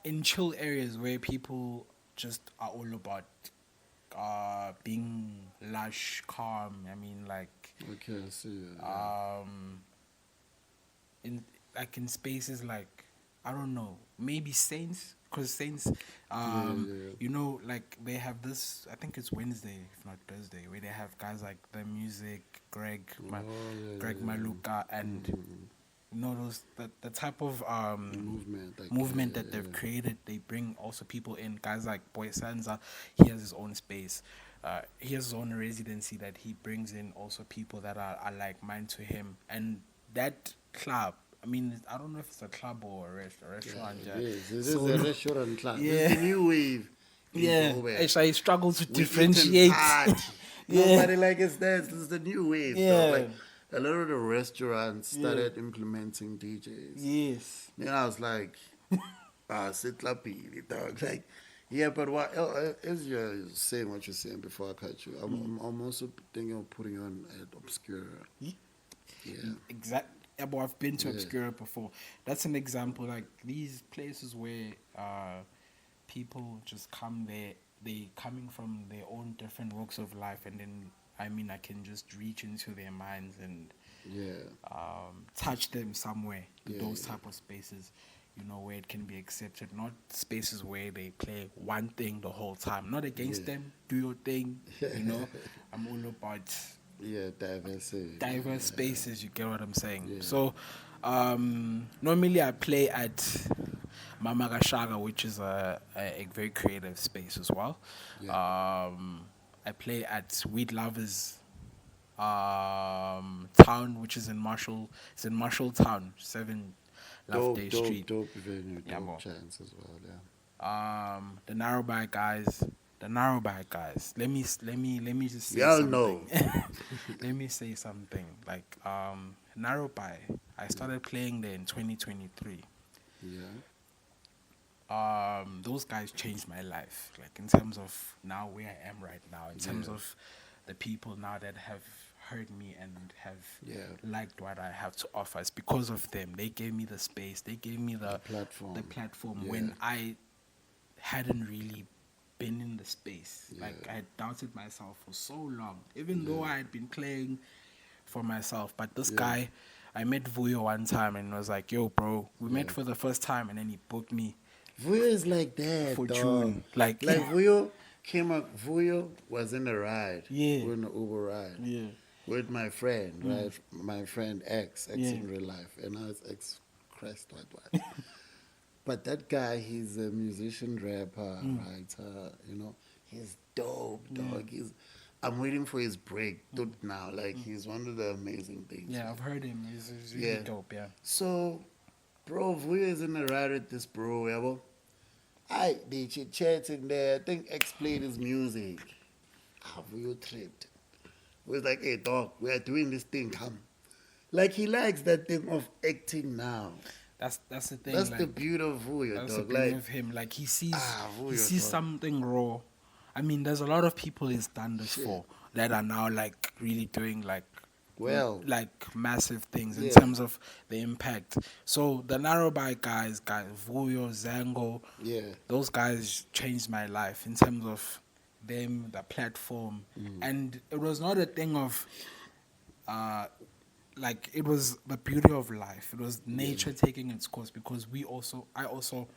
in chill areas where people just are all about being lush, calm. I mean, like okay, I see. in spaces like, I don't know, maybe Saints, because Saints, like they have this. I think it's Wednesday, if not Thursday, where they have guys like The Music, Greg Maluka, and those the type of movement that they've created. They bring also people in, guys like Boy Sanza. He has his own space. He has his own residency that he brings in also people that are like mind to him. And that club, I mean, I don't know if it's a club or a restaurant. Yes, this is a restaurant club. It's the new wave. I struggle to differentiate. Nobody like it's that. This is the new wave. Like, a lot of the restaurants started implementing DJs. Yes. I was like, sit lapili, dog. Like, but what as you're saying what you're saying before I cut you, I'm also thinking of putting on at Obscura. Exactly. But I've been to Obscura before. That's an example. Like these places where people just come there. They coming from their own different walks of life, and then I can just reach into their minds and touch them somewhere. Those type of spaces, where it can be accepted. Not spaces where they play one thing the whole time. Not against them. Do your thing. I'm all about diverse spaces. You get what I'm saying? So normally I play at Mama Gashaga, which is a very creative space as well. I play at Weed Lovers Town, which is in Marshall. It's in Marshall Town, 7 Loveday Street. Dope venue, dope chance as well. The Narrowback guys. Let me just say Y'all something. know. Let me say something. Like Narrowback, I started playing there in 2023. Those guys changed my life, like in terms of now where I am right now, in terms of the people now that have heard me and have liked what I have to offer. It's because of them. They gave me the space. They gave me the platform when I hadn't really been in the space. Yeah. Like, I had doubted myself for so long, even though I had been playing for myself. But this guy, I met Vuyo one time and was like, yo, bro, we met for the first time, and then he booked me Vuyo is like that, for dog. June. Like Vuyo came up. Vuyo was in a ride. Yeah. We're in an Uber ride. Yeah. With my friend, right? My friend X Yeah. in real life, and now it's X. Christ, what? But that guy, he's a musician, rapper, writer. You know, he's dope, dog. I'm waiting for his break now. Like he's one of the amazing things. Yeah, I've heard him. He's really dope, yeah. So, bro, Vuyo is in a ride with this bro, yabo. They chit-chatting there. I think X played his music. Vuyo tripped. He was like, hey, dog, we are doing this thing, come. Like, he likes that thing of acting now. That's the thing. That's like, the beauty of Vuyo, that's dog. the beauty Like, of him. Like, he sees Vuyo, dog. something raw. I mean, there's a lot of people he's done this for that are now like really doing like massive things in terms of the impact. So the Narrowbite guys, Vuyo, Zango, those guys changed my life in terms of them, the platform, and it was not a thing of like, it was the beauty of life. It was nature taking its course, because I also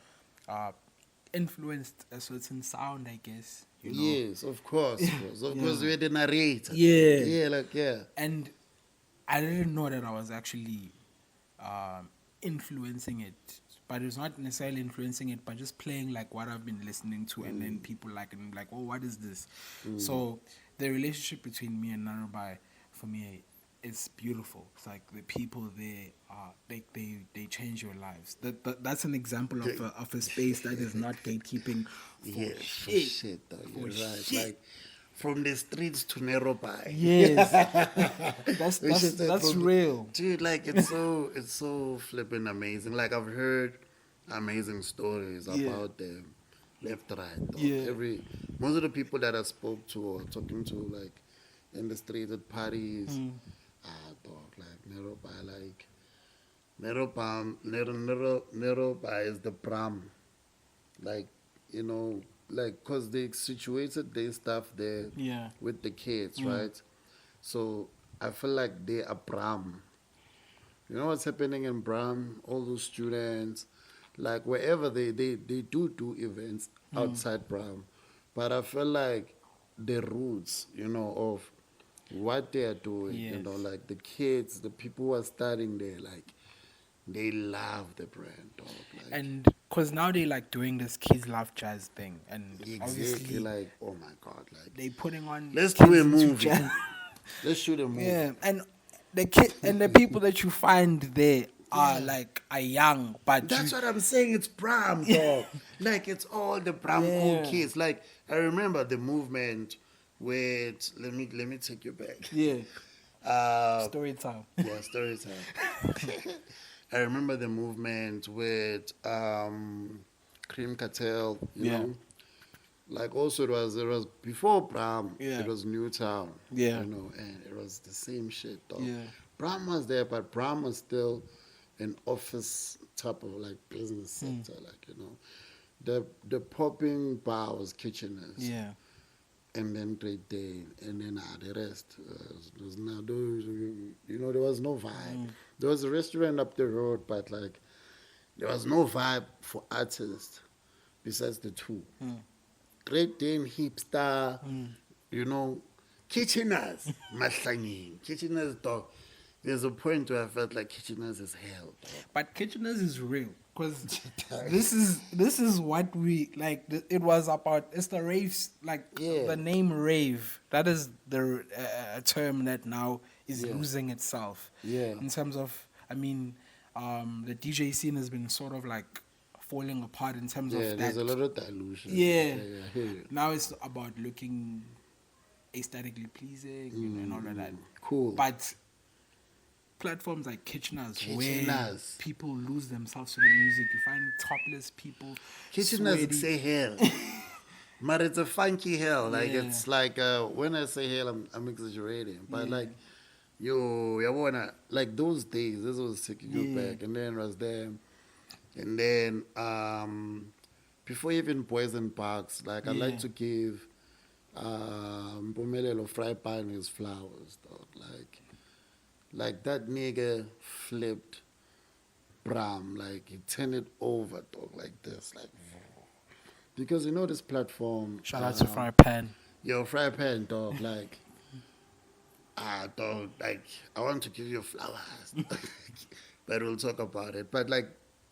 influenced a certain sound, I guess. You know? Yes, of course. Of course, we're the narrator. Yeah. And I didn't know that I was actually influencing it. But it's not necessarily influencing it, but just playing like what I've been listening to, and then people like, and I'm like, oh, what is this? So the relationship between me and Narubai, for me, is beautiful. It's like the people there are they change your lives. That's an example of a space that is not gatekeeping for shit. Though. You're right. Shit. Like, from the streets to Narrowbite. Yes, that's real, dude. Like, it's so flipping amazing. Like, I've heard amazing stories about them, left, right. Dog. Most of the people that I spoke to or talking to, like in the streets at parties, dog, like Narrowbite is the pram, like, you know. Like, cause they situated their stuff there with the kids, right? So I feel like they are Bram. You know what's happening in Bram? All those students, like wherever they do events outside Bram, but I feel like the roots, you know, of what they are doing, you know, like the kids, the people who are studying there, like they love the brand, dog. Like, and because now they like doing this kids love jazz thing, and obviously like, oh my god, like they putting on. Let's do a movie. Let's shoot a movie. Yeah, and the kid and the people that you find there are young, but that's what I'm saying. It's Bram, dog. Like, it's all the Bram cool kids. Like, I remember the movement with. Let me take you back. Story time. Yeah, story time. I remember the movement with Cream Cartel, you know. Like, also it was before Bram, it was Newtown. You know, and it was the same shit, dog. Bram was there, but Bram was still an office type of like business sector, like, you know. The popping bar was Kitcheners. And then Great Day, and then the rest was now those, you know, there was no vibe. There was a restaurant up the road, but like there was no vibe for artists besides the two. Great Day, hipster, you know, Kitcheners, Mahlanging, Kitcheners, dog. There's a point where I felt like Kitcheners is hell, dog. But Kitcheners is real. Because this is what we like. It was about, it's the raves, like the name rave. That is the term that now is losing itself. In terms of, I mean, the DJ scene has been sort of like falling apart in terms of that. There's a lot of dilution. Now it's about looking aesthetically pleasing and all of that. Cool. But platforms like Kitcheners, where people lose themselves to the music. You find topless people. Kitcheners say hell. But it's a funky hell. Like, it's like, when I say hell, I'm exaggerating. But like, like those days, this was taking you back. And then it was them. And then before even Boys and Parks, like I like Yeah. to give Mpumelelo Fry Pan his flowers, dog. Like that nigga flipped Bram, like he turned it over, dog, like this, like because you know this platform, Shout out to Fry Pan. yo, Fry Pan, dog, like dog, like I want to give you flowers, but we'll talk about it. But like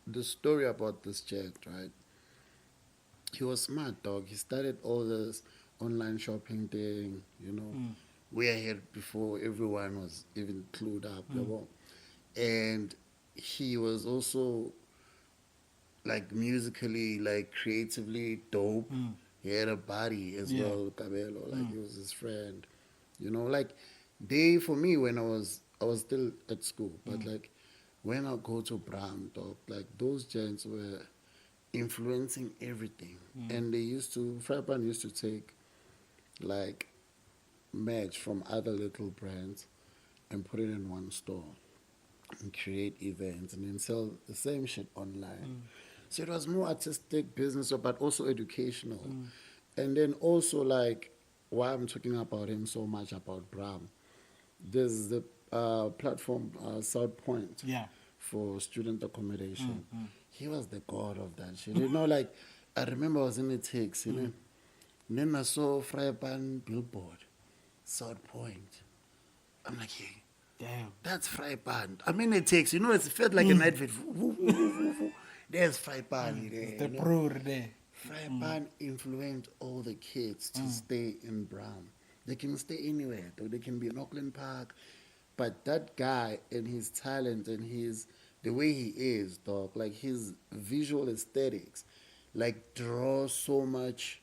the story about this jet, right? He was smart, dog. He started all this online shopping thing, you know. We ahead before everyone was even clued up, you know. And he was also like musically, like creatively dope. He had a body as Yeah. well, Cabello. Like he was his friend, you know. Like they, for me, when I was still at school, but like when I go to Bram, dog, like those gents were influencing everything. And they used to, Frappan used to take like merch from other little brands and put it in one store and create events and then sell the same shit online. So it was more artistic business, but also educational. And then also like why I'm talking about him so much about Bram. There's the platform South Point Yeah. for student accommodation. He was the god of that shit. You know, like I remember I was in the takes, you know. And then I saw Frypan billboard, South Point. I'm like, hey, Damn. that's Frypan. I mean, it takes, you know, it felt like a night fit. There's Frypan there. The You know? pro there. Frypan influenced all the kids to stay in Brown. They can stay anywhere, though. They can be in Auckland Park. But that guy and his talent and the way he is, dog, like his visual aesthetics, like draw so much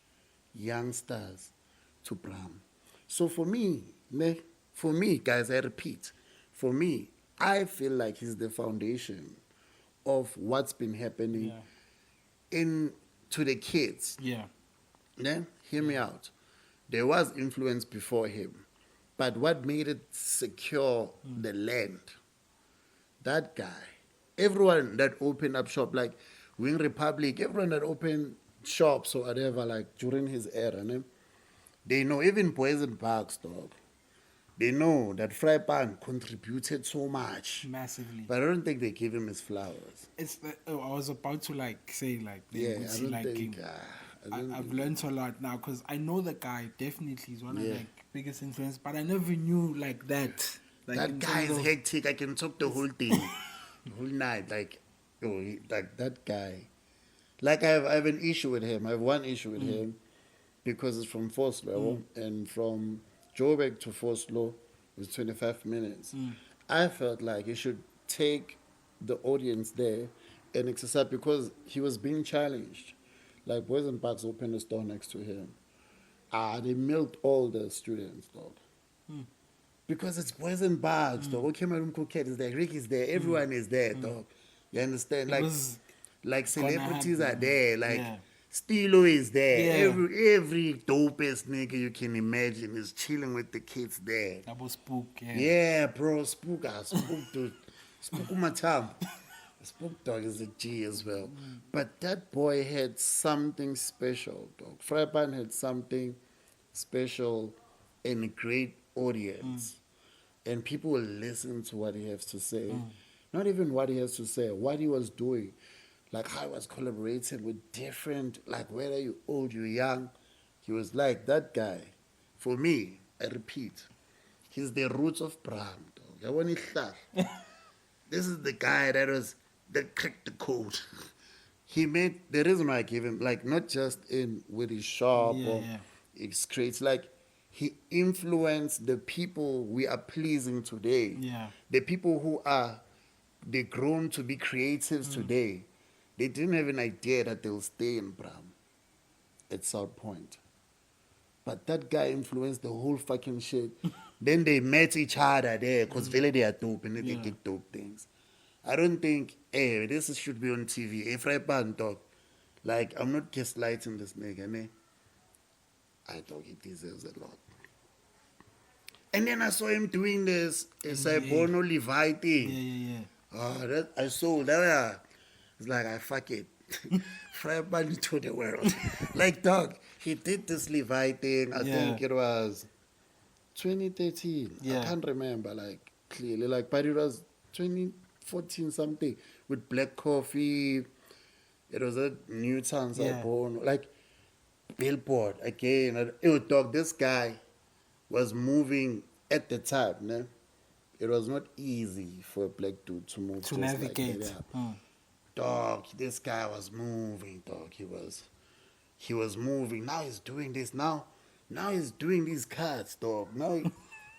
youngsters to Bram. So for me, guys, I repeat, for me, I feel like he's the foundation of what's been happening Yeah. in to the kids. Yeah. Then hear me out. There was influence before him, but what made it secure the land? That guy. Everyone that opened up shop like Wing Republic, everyone that opened shops or whatever, like during his era, né? They know, even Poison Parks, dog. They know that Frypan contributed so much. Massively. But I don't think they gave him his flowers. It's I was about to like say like they Yeah, would I see don't like think. him. I don't I've think- learned a lot now because I know the guy definitely is one of Yeah. the biggest influence, but I never knew like that. Like That in guy is terms of- hectic. I can talk the whole thing, the whole night. Like, like that guy. Like I have an issue with him. I have one issue with him because it's from Vosloo, and from Joburg to Vosloo is 25 minutes. I felt like he should take the audience there and exercise because he was being challenged. Like Boys and Parks opened a store next to him. They milked all the students, dog. Because it's Boys and Parks, dog. Okay, Madam Coquette is there, Rick is there, everyone is there, dog. You understand? It was Like gonna celebrities happen. are there, like Yeah. Stilo is there. Yeah. Every dopest nigga you can imagine is chilling with the kids there. double spook. Yeah. Yeah, bro, Spook dude. Spook Matam. Spook dog is a G as well. But that boy had something special, dog. Frypan had something special and a great audience. And people will listen to what he has to say. Not even what he has to say, what he was doing. Like how he was collaborating with different, like whether you old, you young. He was like that guy. For me, I repeat, he's the roots of Bram, dog. I want it. This is the guy that cracked the code. He made the reason why I gave him, like, not just in with his shop Yeah, or yeah. it's creates, like, he influenced the people we are pleasing today. Yeah. The people who are they grown to be creatives today. They didn't have an idea that they'll stay in Bram at South Point. But that guy influenced the whole fucking shit. Then they met each other there because really they are dope and they Yeah. did dope things. I don't think, hey, this should be on TV. If Frypan talk, like, I'm not gaslighting this nigga, ne? I thought he deserves a lot. And then I saw him doing this Saibono Levi thing. Yeah. Oh, I saw that. It's like, I fuck it. Fry pan to the world. Like, dog, he did this Levi thing. I think it was 2013. I Yeah. can't remember, like, clearly. Like, but it was 2014 something with Black Coffee. It was at Newtown, Yeah. Saigon. Like, Billboard again. Ew, dog, this guy was moving at the time, ne? It was not easy for a black dude to move To just navigate. like that. Yeah. Dog, this guy was moving, dog. He was moving. Now he's doing this. Now he's doing these cuts, dog. Now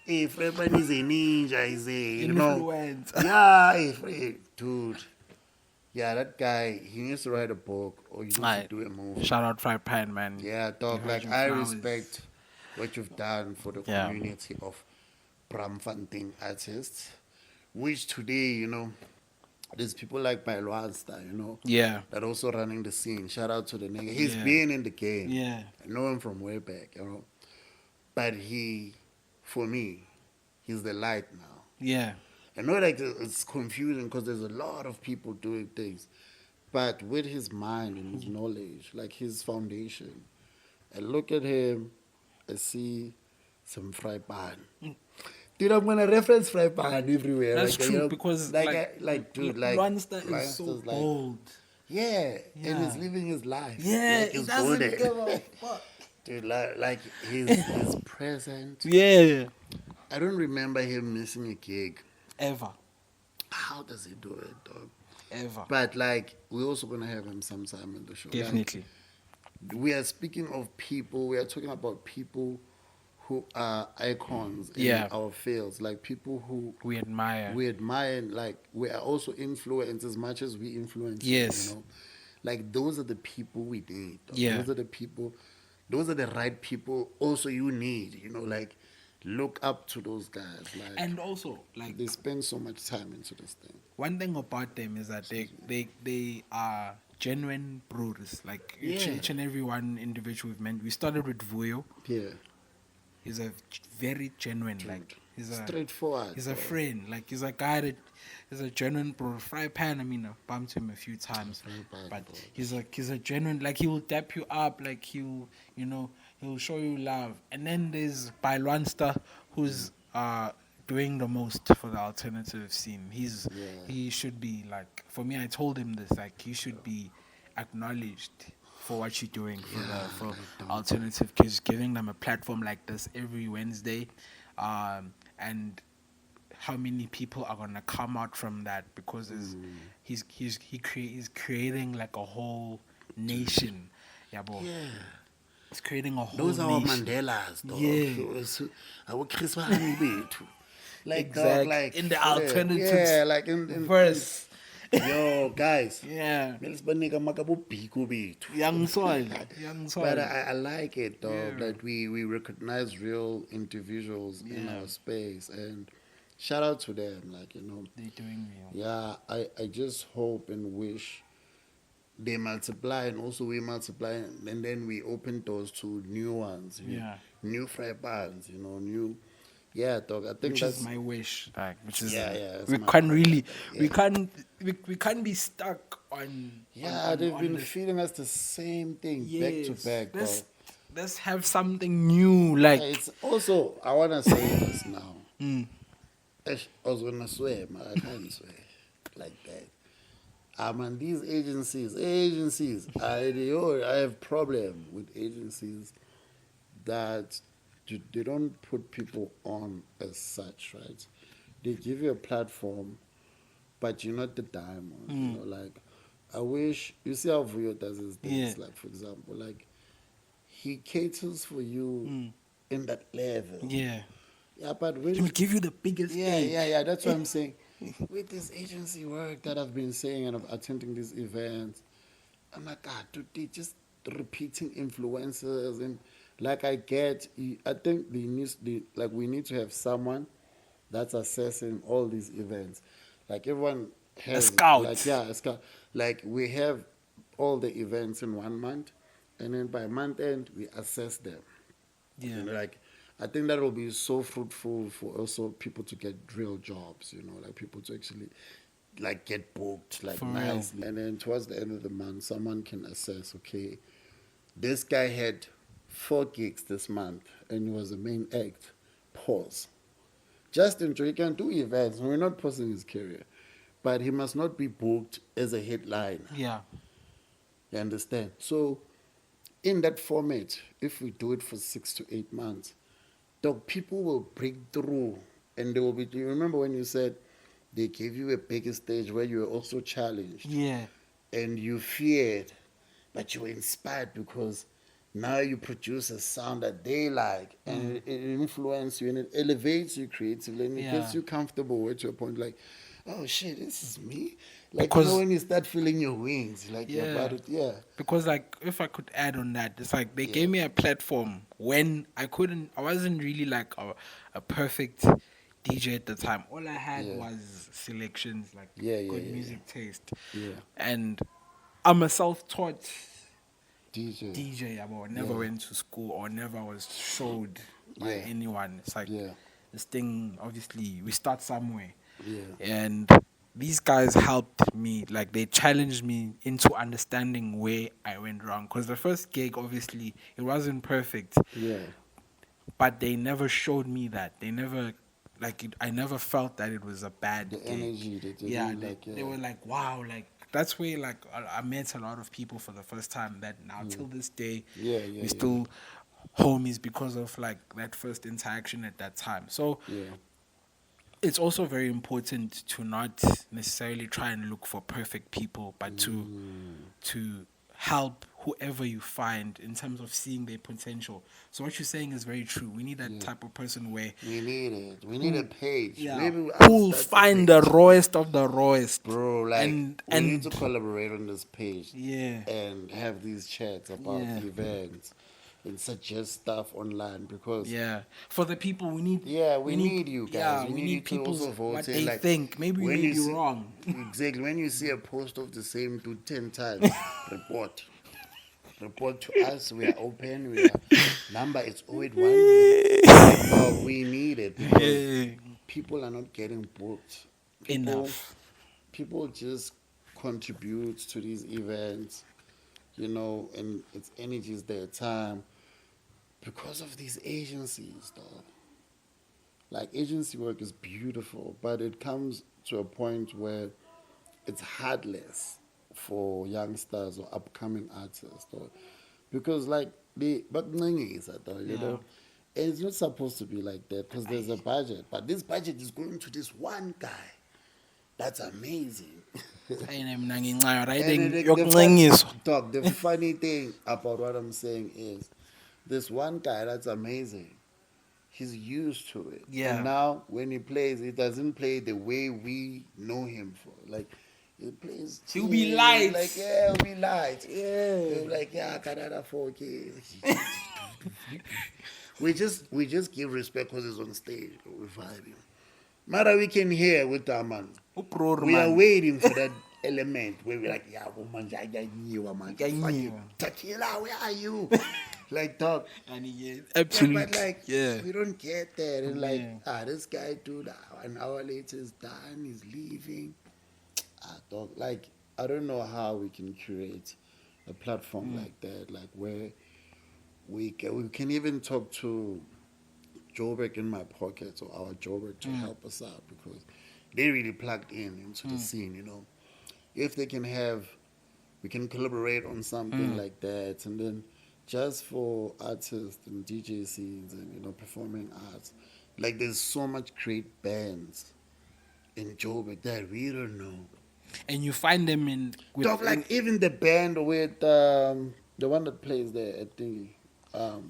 if Fredman is a ninja, he's a Influence. Yeah, dude. Yeah, that guy, he needs to write a book or he needs to do a movie. Shout out Fry Pan, man. Yeah, dog, You heard like your I flowers. respect what you've done for the Yeah. community of Bramfanting artists, which today, there's people like Bailwansta, Yeah. that also running the scene. Shout out to the nigga. He's Yeah. been in the game. Yeah. I know him from way back, But for me, he's the light now. Yeah. I know like it's confusing because there's a lot of people doing things. But with his mind and his knowledge, like his foundation, I look at him, I see some fry pan. Dude, I'm gonna reference fry pan everywhere. That's like, true because dude, Luansta is Luansta's so like, bold. yeah, Yeah. and he's living his life. Yeah, like he he's doesn't golden. give a fuck. Dude, like his present. Yeah. I don't remember him missing a gig. Ever. How does he do it, dog? Ever. But like, we're also gonna have him sometime in the show. Like, Definitely. we are speaking of people. We are talking about people who are icons in Yeah. our fields, like people who We admire. we admire. Like we are also influenced as much as we influence. Yes. Like those are the people we need. Dog. Yeah. Those are the people. Those are the right people. Also, you need. Like look up to those guys. Like And also, like, they spend so much time into this thing. one thing about them is that they are genuine brothers. Like each Yeah. and every one individual we've met. We started with Vuyo. Yeah. He's a very genuine, like he's a Straightforward. He's a dog. friend. Like he's a guy that is a genuine bro. Fry Pan, I mean, I've bumped him a few times, Fry Pan, but bro. he's a genuine. Like he will dap you up. Like he'll he'll show you love. And then there's Bailwansta, who's doing the most for the alternative scene. He should be like, for me, I told him this, like he should be acknowledged for what you're doing for alternative kids, giving them a platform like this every Wednesday, and how many people are gonna come out from that because he's creating like a whole nation. Yeah, bro. Yeah. He's creating a whole Those are our nation. Mandelas, dog. Yeah. Our Chris bethu. Like, Exact. dog, like In the for real. alternatives Yeah, like in verse. Yo, guys. Yeah. Mele sibanika makabubhiku bethu. Young soil. Young soil. But I like it, dog. Yeah. That we recognize real individuals in Yeah. our space, and shout out to them. Like They're doing real. yeah. I just hope and wish they multiply, and also we multiply, and then we open doors to new ones. Yeah. New fry pans. New. Yeah, dog. I think Which that's is my wish, like, which is that's we my can't prayer. really, we Yeah. can't be stuck on. Yeah, on, they've on been this. feeding us the same thing back to Yes. back, dog. Let's have something new, like It's also, I want to say this now. Mm. I was going to swear, man. I can't swear like that. Man, these agencies, I have problem with agencies that they don't put people on as such, right? They give you a platform, but you're not the diamond. Like, I wish, you see how Vuyo does his things, Yeah. like, for example, like, he caters for you in that level. yeah, Yeah, but when he will give you the biggest thing. yeah. That's what I'm saying. With this agency work that I've been saying and I'm attending these events, I'm like, God, dude, they just repeating influencers and like I think we need to have someone that's assessing all these events. Like everyone has scout. Like a scout. Like we have all the events in 1 month, and then by month end we assess them. Yeah. Like I think that will be so fruitful for also people to get real jobs, like people to actually like get booked like For real. nicely. And then towards the end of the month, someone can assess, okay, this guy had 4 gigs this month and he was the main act. Pause. Just enjoy. He can do events. We're not pausing his career. But he must not be booked as a headliner. Yeah. You understand? So, in that format, if we do it for 6 to 8 months, dog, people will break through. And they will be. Do you remember when you said they gave you a bigger stage where you were also challenged? Yeah. And you feared, but you were inspired because now you produce a sound that they like, and it influences you and it elevates you creatively and it gets you comfortable with to a point like, oh shit, this is me. Like, you know, when you start feeling your wings, like you're about it, Because like if I could add on that, it's like they Yeah. gave me a platform when I wasn't really like a perfect DJ at the time. All I had Yeah. was selections, like Yeah, good yeah, music taste. Yeah. And I'm a self-taught DJ. DJ. I never Yeah. went to school or never was showed by Yeah. anyone. It's like Yeah. this thing, obviously, we start somewhere. Yeah. And these guys helped me, like they challenged me into understanding where I went wrong. Because the first gig, obviously, it wasn't perfect, Yeah. but they never showed me that. They never, I never felt that it was a bad The gig. energy that they Yeah, do, they, like, they were like, wow, like that's where like I met a lot of people for the first time that now till this day Yeah, yeah, we still homies because of like that first interaction at that time. So Yeah. it's also very important to not necessarily try and look for perfect people, but to help whoever you find in terms of seeing their potential. So what you're saying is very true. We need that type of person where We need it. We need a page. yeah, Maybe who'll that's find the the page. rawest of the rawest, Bro, like, and we need to collaborate on this page. Yeah. And have these chats about Yeah. events and suggest stuff online because yeah, for the people we need. we need you guys. Yeah, we we need you need to people's also vote. what And they like, think. Maybe we when may you be see- wrong. Exactly. When you see a post of the same dude 10 times, report. Report to us. We are open. We are number is 081. Dog, we need it because Yeah. people are not getting booked. Enough. People just contribute to these events, you know, and it's energy is their time because of these agencies, though. Like, agency work is beautiful, but it comes to a point where it's heartless for youngsters or upcoming artists, though. Because, like, but though, you know, and it's not supposed to be like that because there's a budget, but this budget is going to this one guy. That's amazing. And the funny thing about what I'm saying is this one guy that's amazing. He's used to it. Yeah. And now when he plays, he doesn't play the way we know him for. Like, he plays. He'll be chill, light. Like, yeah, he'll be light. Yeah. He'll be like, yeah, Canada 4K. we just give respect because he's on stage. We vibe him. Mara, we can hear with our man. We are waiting for that element where we're like, yeah, woman, Tequila, where are you? Like, dog. Absolutely. But like, Yeah. we don't get there. And like, this guy, dude, an hour later is done, he's leaving. Dog, like, I don't know how we can curate a platform like that, like where we can even talk to Joburg in my pocket or our Joburg to help us out because they really plugged into the scene, you know. If they can we can collaborate on something like that, and then just for artists and DJ scenes and, you know, performing arts, like there's so much great bands in Joburg that we don't know. And you find them in Dog, like even the band with the one that plays there at the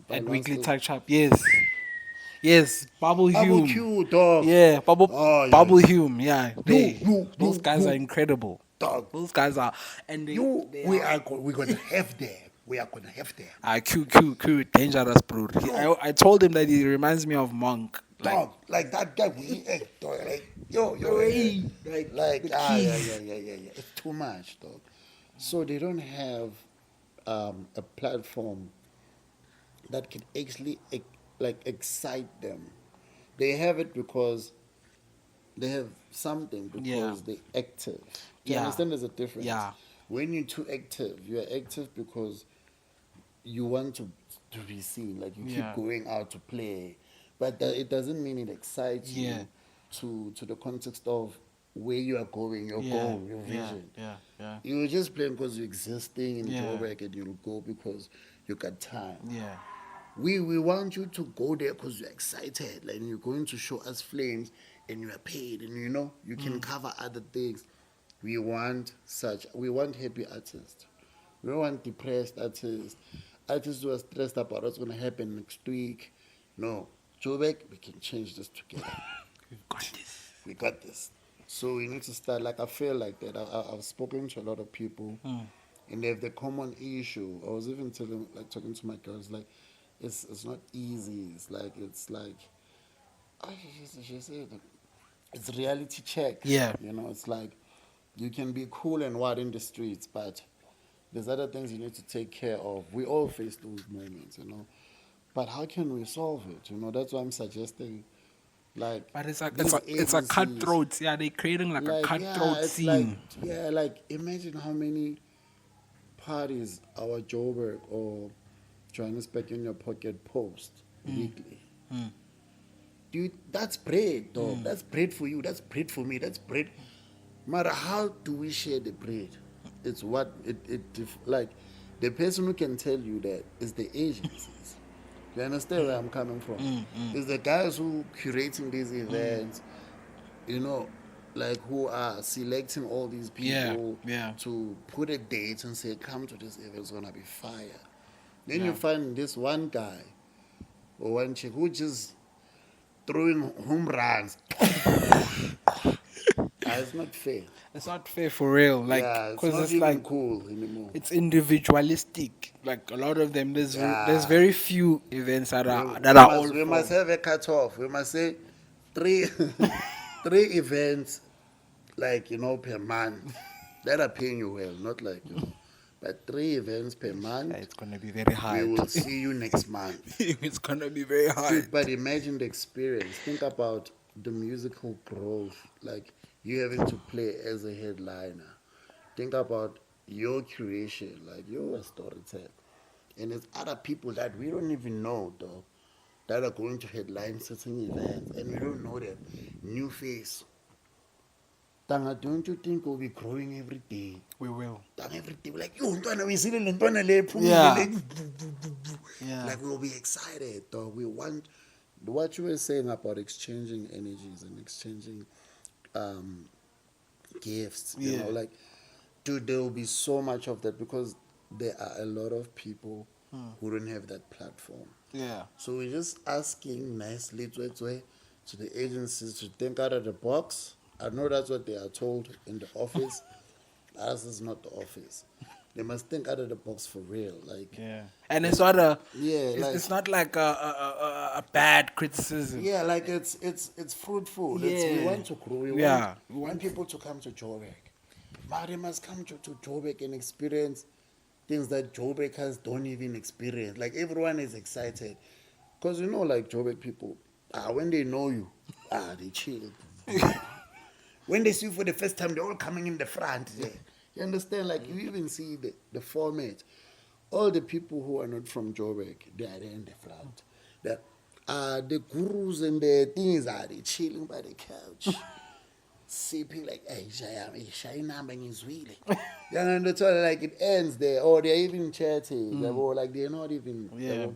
at Weekly Touch Up. Yes, Bubble Bubble Hume. Q, dog. Yeah, Bubble Oh, Bubble Hume. Yeah, those you, guys you. are incredible. Dog. Those guys are, and We're gonna have them. We are gonna have them. Q, dangerous, bro. I told him that he reminds me of Monk. Dog, like that guy, dog, like yo, like yeah. It's too much, dog. So they don't have a platform that can actually like excite them. They have it because they have something because Yeah. they're active. Do you Yeah. understand there's a difference? Yeah. When you're too active, you're active because you want to be seen. Like you Yeah. keep going out to play, but it doesn't mean it excites Yeah. you to the context of where you are going, your Yeah. goal, your Yeah. vision. Yeah. Yeah. You're just playing because you're existing in Yeah. Joburg, and you'll go because you got time. Yeah. We want you to go there because you're excited, like you're going to show us flames, and you are paid, and you know you can cover other things. We want happy artists. We don't want depressed artists. Artists who are stressed about what's going to happen next week. No, Joburg, we can change this together. We've got this. We got this. So we need to start. Like I feel like that. I've spoken to a lot of people, and they have the common issue. I was even talking to my girls, like it's not easy. It's like oh, she said it's reality check. Yeah. You know, it's like you can be cool and what in the streets, but there's other things you need to take care of. We all face those moments, you know. But how can we solve it? You know, that's why I'm suggesting, like, But it's like these it's a agencies, cutthroat. Yeah, they're creating like a cutthroat it's scene. like imagine how many parties our Joburg or Johannesburg in your pocket post weekly. Dude, that's bread, dog. That's bread for you. That's bread for me. That's bread. Matter how do we share the bread? It's what like the person who can tell you that is the agencies. You understand where I'm coming from? It's the guys who curating these events, you know, like who are selecting all these people Yeah. to put a date and say, come to this event, it's gonna be fire. Then Yeah. you find this one guy or one chick who just throwing home runs. It's not fair. It's not fair for real. Like, Yeah, it's cause not it's even like cool anymore. it's individualistic. Like a lot of them, there's Yeah. very few events that are We must have a cutoff. We must say three three events, like you know, per month that are paying you well, not like you know, but 3 events per month. It's gonna be very We hard. will see you next month. It's gonna be very hard. Dude, but imagine the experience. Think about the musical growth, like you having to play as a headliner. Think about your creation, like you're a storyteller. And there's other people that we don't even know, though, that are going to headline certain events, and we don't know them. New face. Tanga, don't you think we'll be growing every day? We will. Tanga, every day. We're like, yo, Ntwana, we see the Ntwana le, Yeah. yeah. Like, we'll be excited, though. We want what you were saying about exchanging energies and exchanging gifts, you know, like, dude, there will be so much of that because there are a lot of people who don't have that platform. Yeah. So we're just asking nicely to the agencies to think out of the box. I know that's what they are told in the office. Ours is not the office. They must think out of the box for real. Like, Yeah. And it's not a. Yeah, It's not like a bad criticism. yeah, like it's fruitful. We Yeah. want to grow. We want people to come to Joburg. But they must come to Joburg and experience things that Joburgers don't even experience. Like everyone is excited. Because you know, like Joburg people, when they know you, they chill. When they see you for the first time, they're all coming in the front. Yeah. You understand? Like you even see the format. All the people who are not from Joburg, they are there in the front. The gurus and the things are they chilling by the couch. Sipping like, hey, you understand? Like it ends there, or they're even chatting, or like they're not even. Yeah.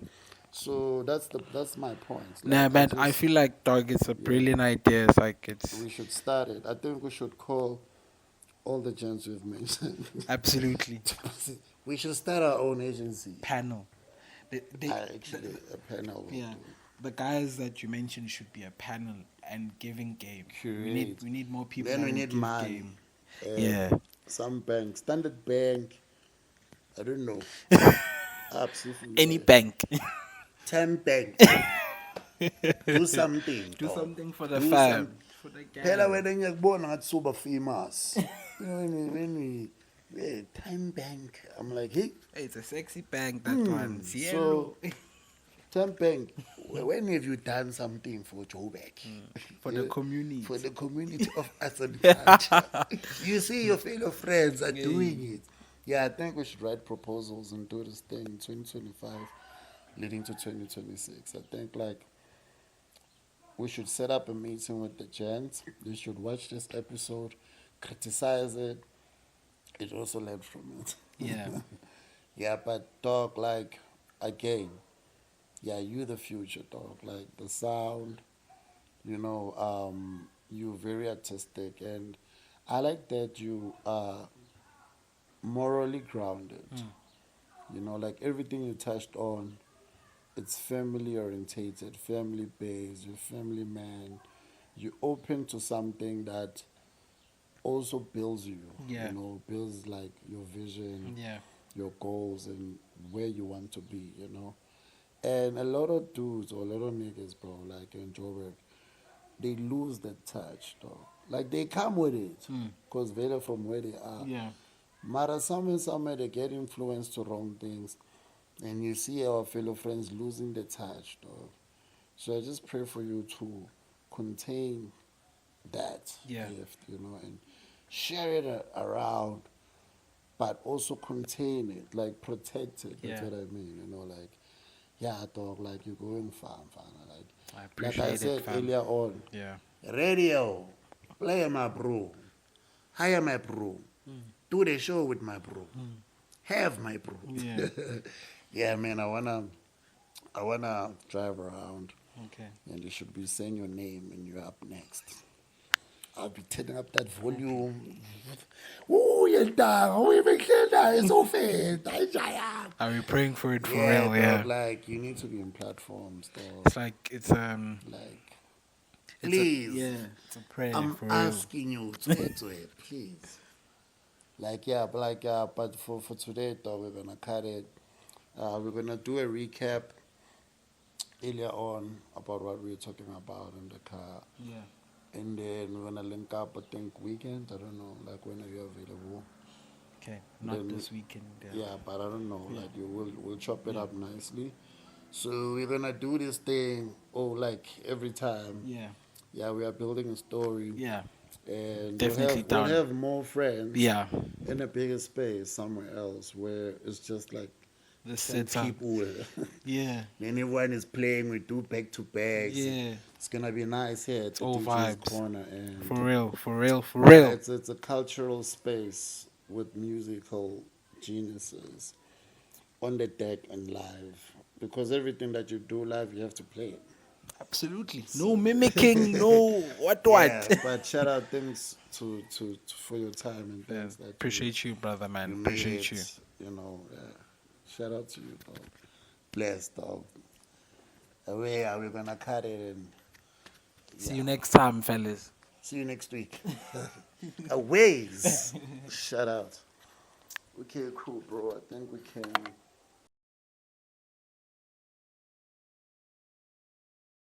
So that's my point. Nah, Like, but I feel like, dog, it's a brilliant idea. It's like it's we should start it. I think we should call all the gents we've mentioned. absolutely We should start our own agency. panel. Actually, a panel. will Yeah, do. the guys that you mentioned should be a panel and giving game. We need more people. Then that we will need give money. game. Yeah. Some bank, Standard Bank. I don't know. Absolutely. Any bank. 10 bank. Do something. Do dog. something for the Do fam. some- For the Phela gang. wena ngiyakubona ngathi super famous. You know when we Time Bank, I'm like, hey, Hey, it's a sexy bank. That one. It's so yellow. Time Bank, when have you done something for Joburg? For the community. For the community of arts and culture. You see your fellow friends are doing it. Yeah, I think we should write proposals and do this thing in 2025 leading to 2026. I think like we should set up a meeting with the gents. They should watch this episode, criticize it. It also learn from it. Yeah. Yeah, but dog, like again, yeah, you the future, dog. Like the sound, you very artistic, and I like that you are morally grounded. Like everything you touched on, it's family orientated, family based. You're a family man. You're open to something that also builds you. Yeah. Builds like your vision, Yeah. your goals, and where you want to be. And a lot of dudes or a lot of niggas, bro, like in Joburg, they lose that touch, though. Like they come with it, cause they're from where they are. Yeah. Mara somewhere they get influenced to wrong things, and you see our fellow friends losing the touch, dog. So I just pray for you to contain that Yeah. gift, and share it around, but also contain it, like protect it. That's Yeah. what I mean, like, yeah, dog, like you're going far. I Like appreciate I said it, fam. earlier on, Yeah. radio, play my bro, hire my bro, do the show with my bro, have my bro. Yeah. Yeah, man, I wanna drive around, Okay. and you should be saying your name and you're up next. I'll be turning up that volume. Oh, you're down. Oh, even it's so fast. Are we praying for it for Yeah, real? Yeah. dog, like you need to be in platforms, dog. It's like it's Like, it's please. it's a prayer I'm for real. asking you to add to it, please. But for today, though, we're gonna cut it. We're gonna do a recap earlier on about what we were talking about in the car, Yeah. and then we're gonna link up. I think weekend. I don't know, like when are you available? Okay. Not Then- this weekend. Yeah, but I don't know. Like we'll chop it up nicely. So we're gonna do this thing. Like every time. Yeah. Yeah, we are building a story. Yeah. And Definitely we'll down. have more friends. Yeah. In a bigger space somewhere else where it's just like The some setup. people. Yeah. Then everyone is playing. We do back to backs. Yeah. It's gonna be nice here. It's all vibes. Corner, and For real. For real. For real. it's a cultural space with musical geniuses on the deck and live. Because everything that you do live, you have to play it. Absolutely. No mimicking. No what. Yeah, but shout out thanks to for your time and Yeah, things that appreciate you, brother, man. you Appreciate made you. it, shout out to you, dog. Blessed, dog. Away, are we gonna cut it and See you next time, fellas. see you next week? Aways. Shout out. Okay, cool, bro. I think we can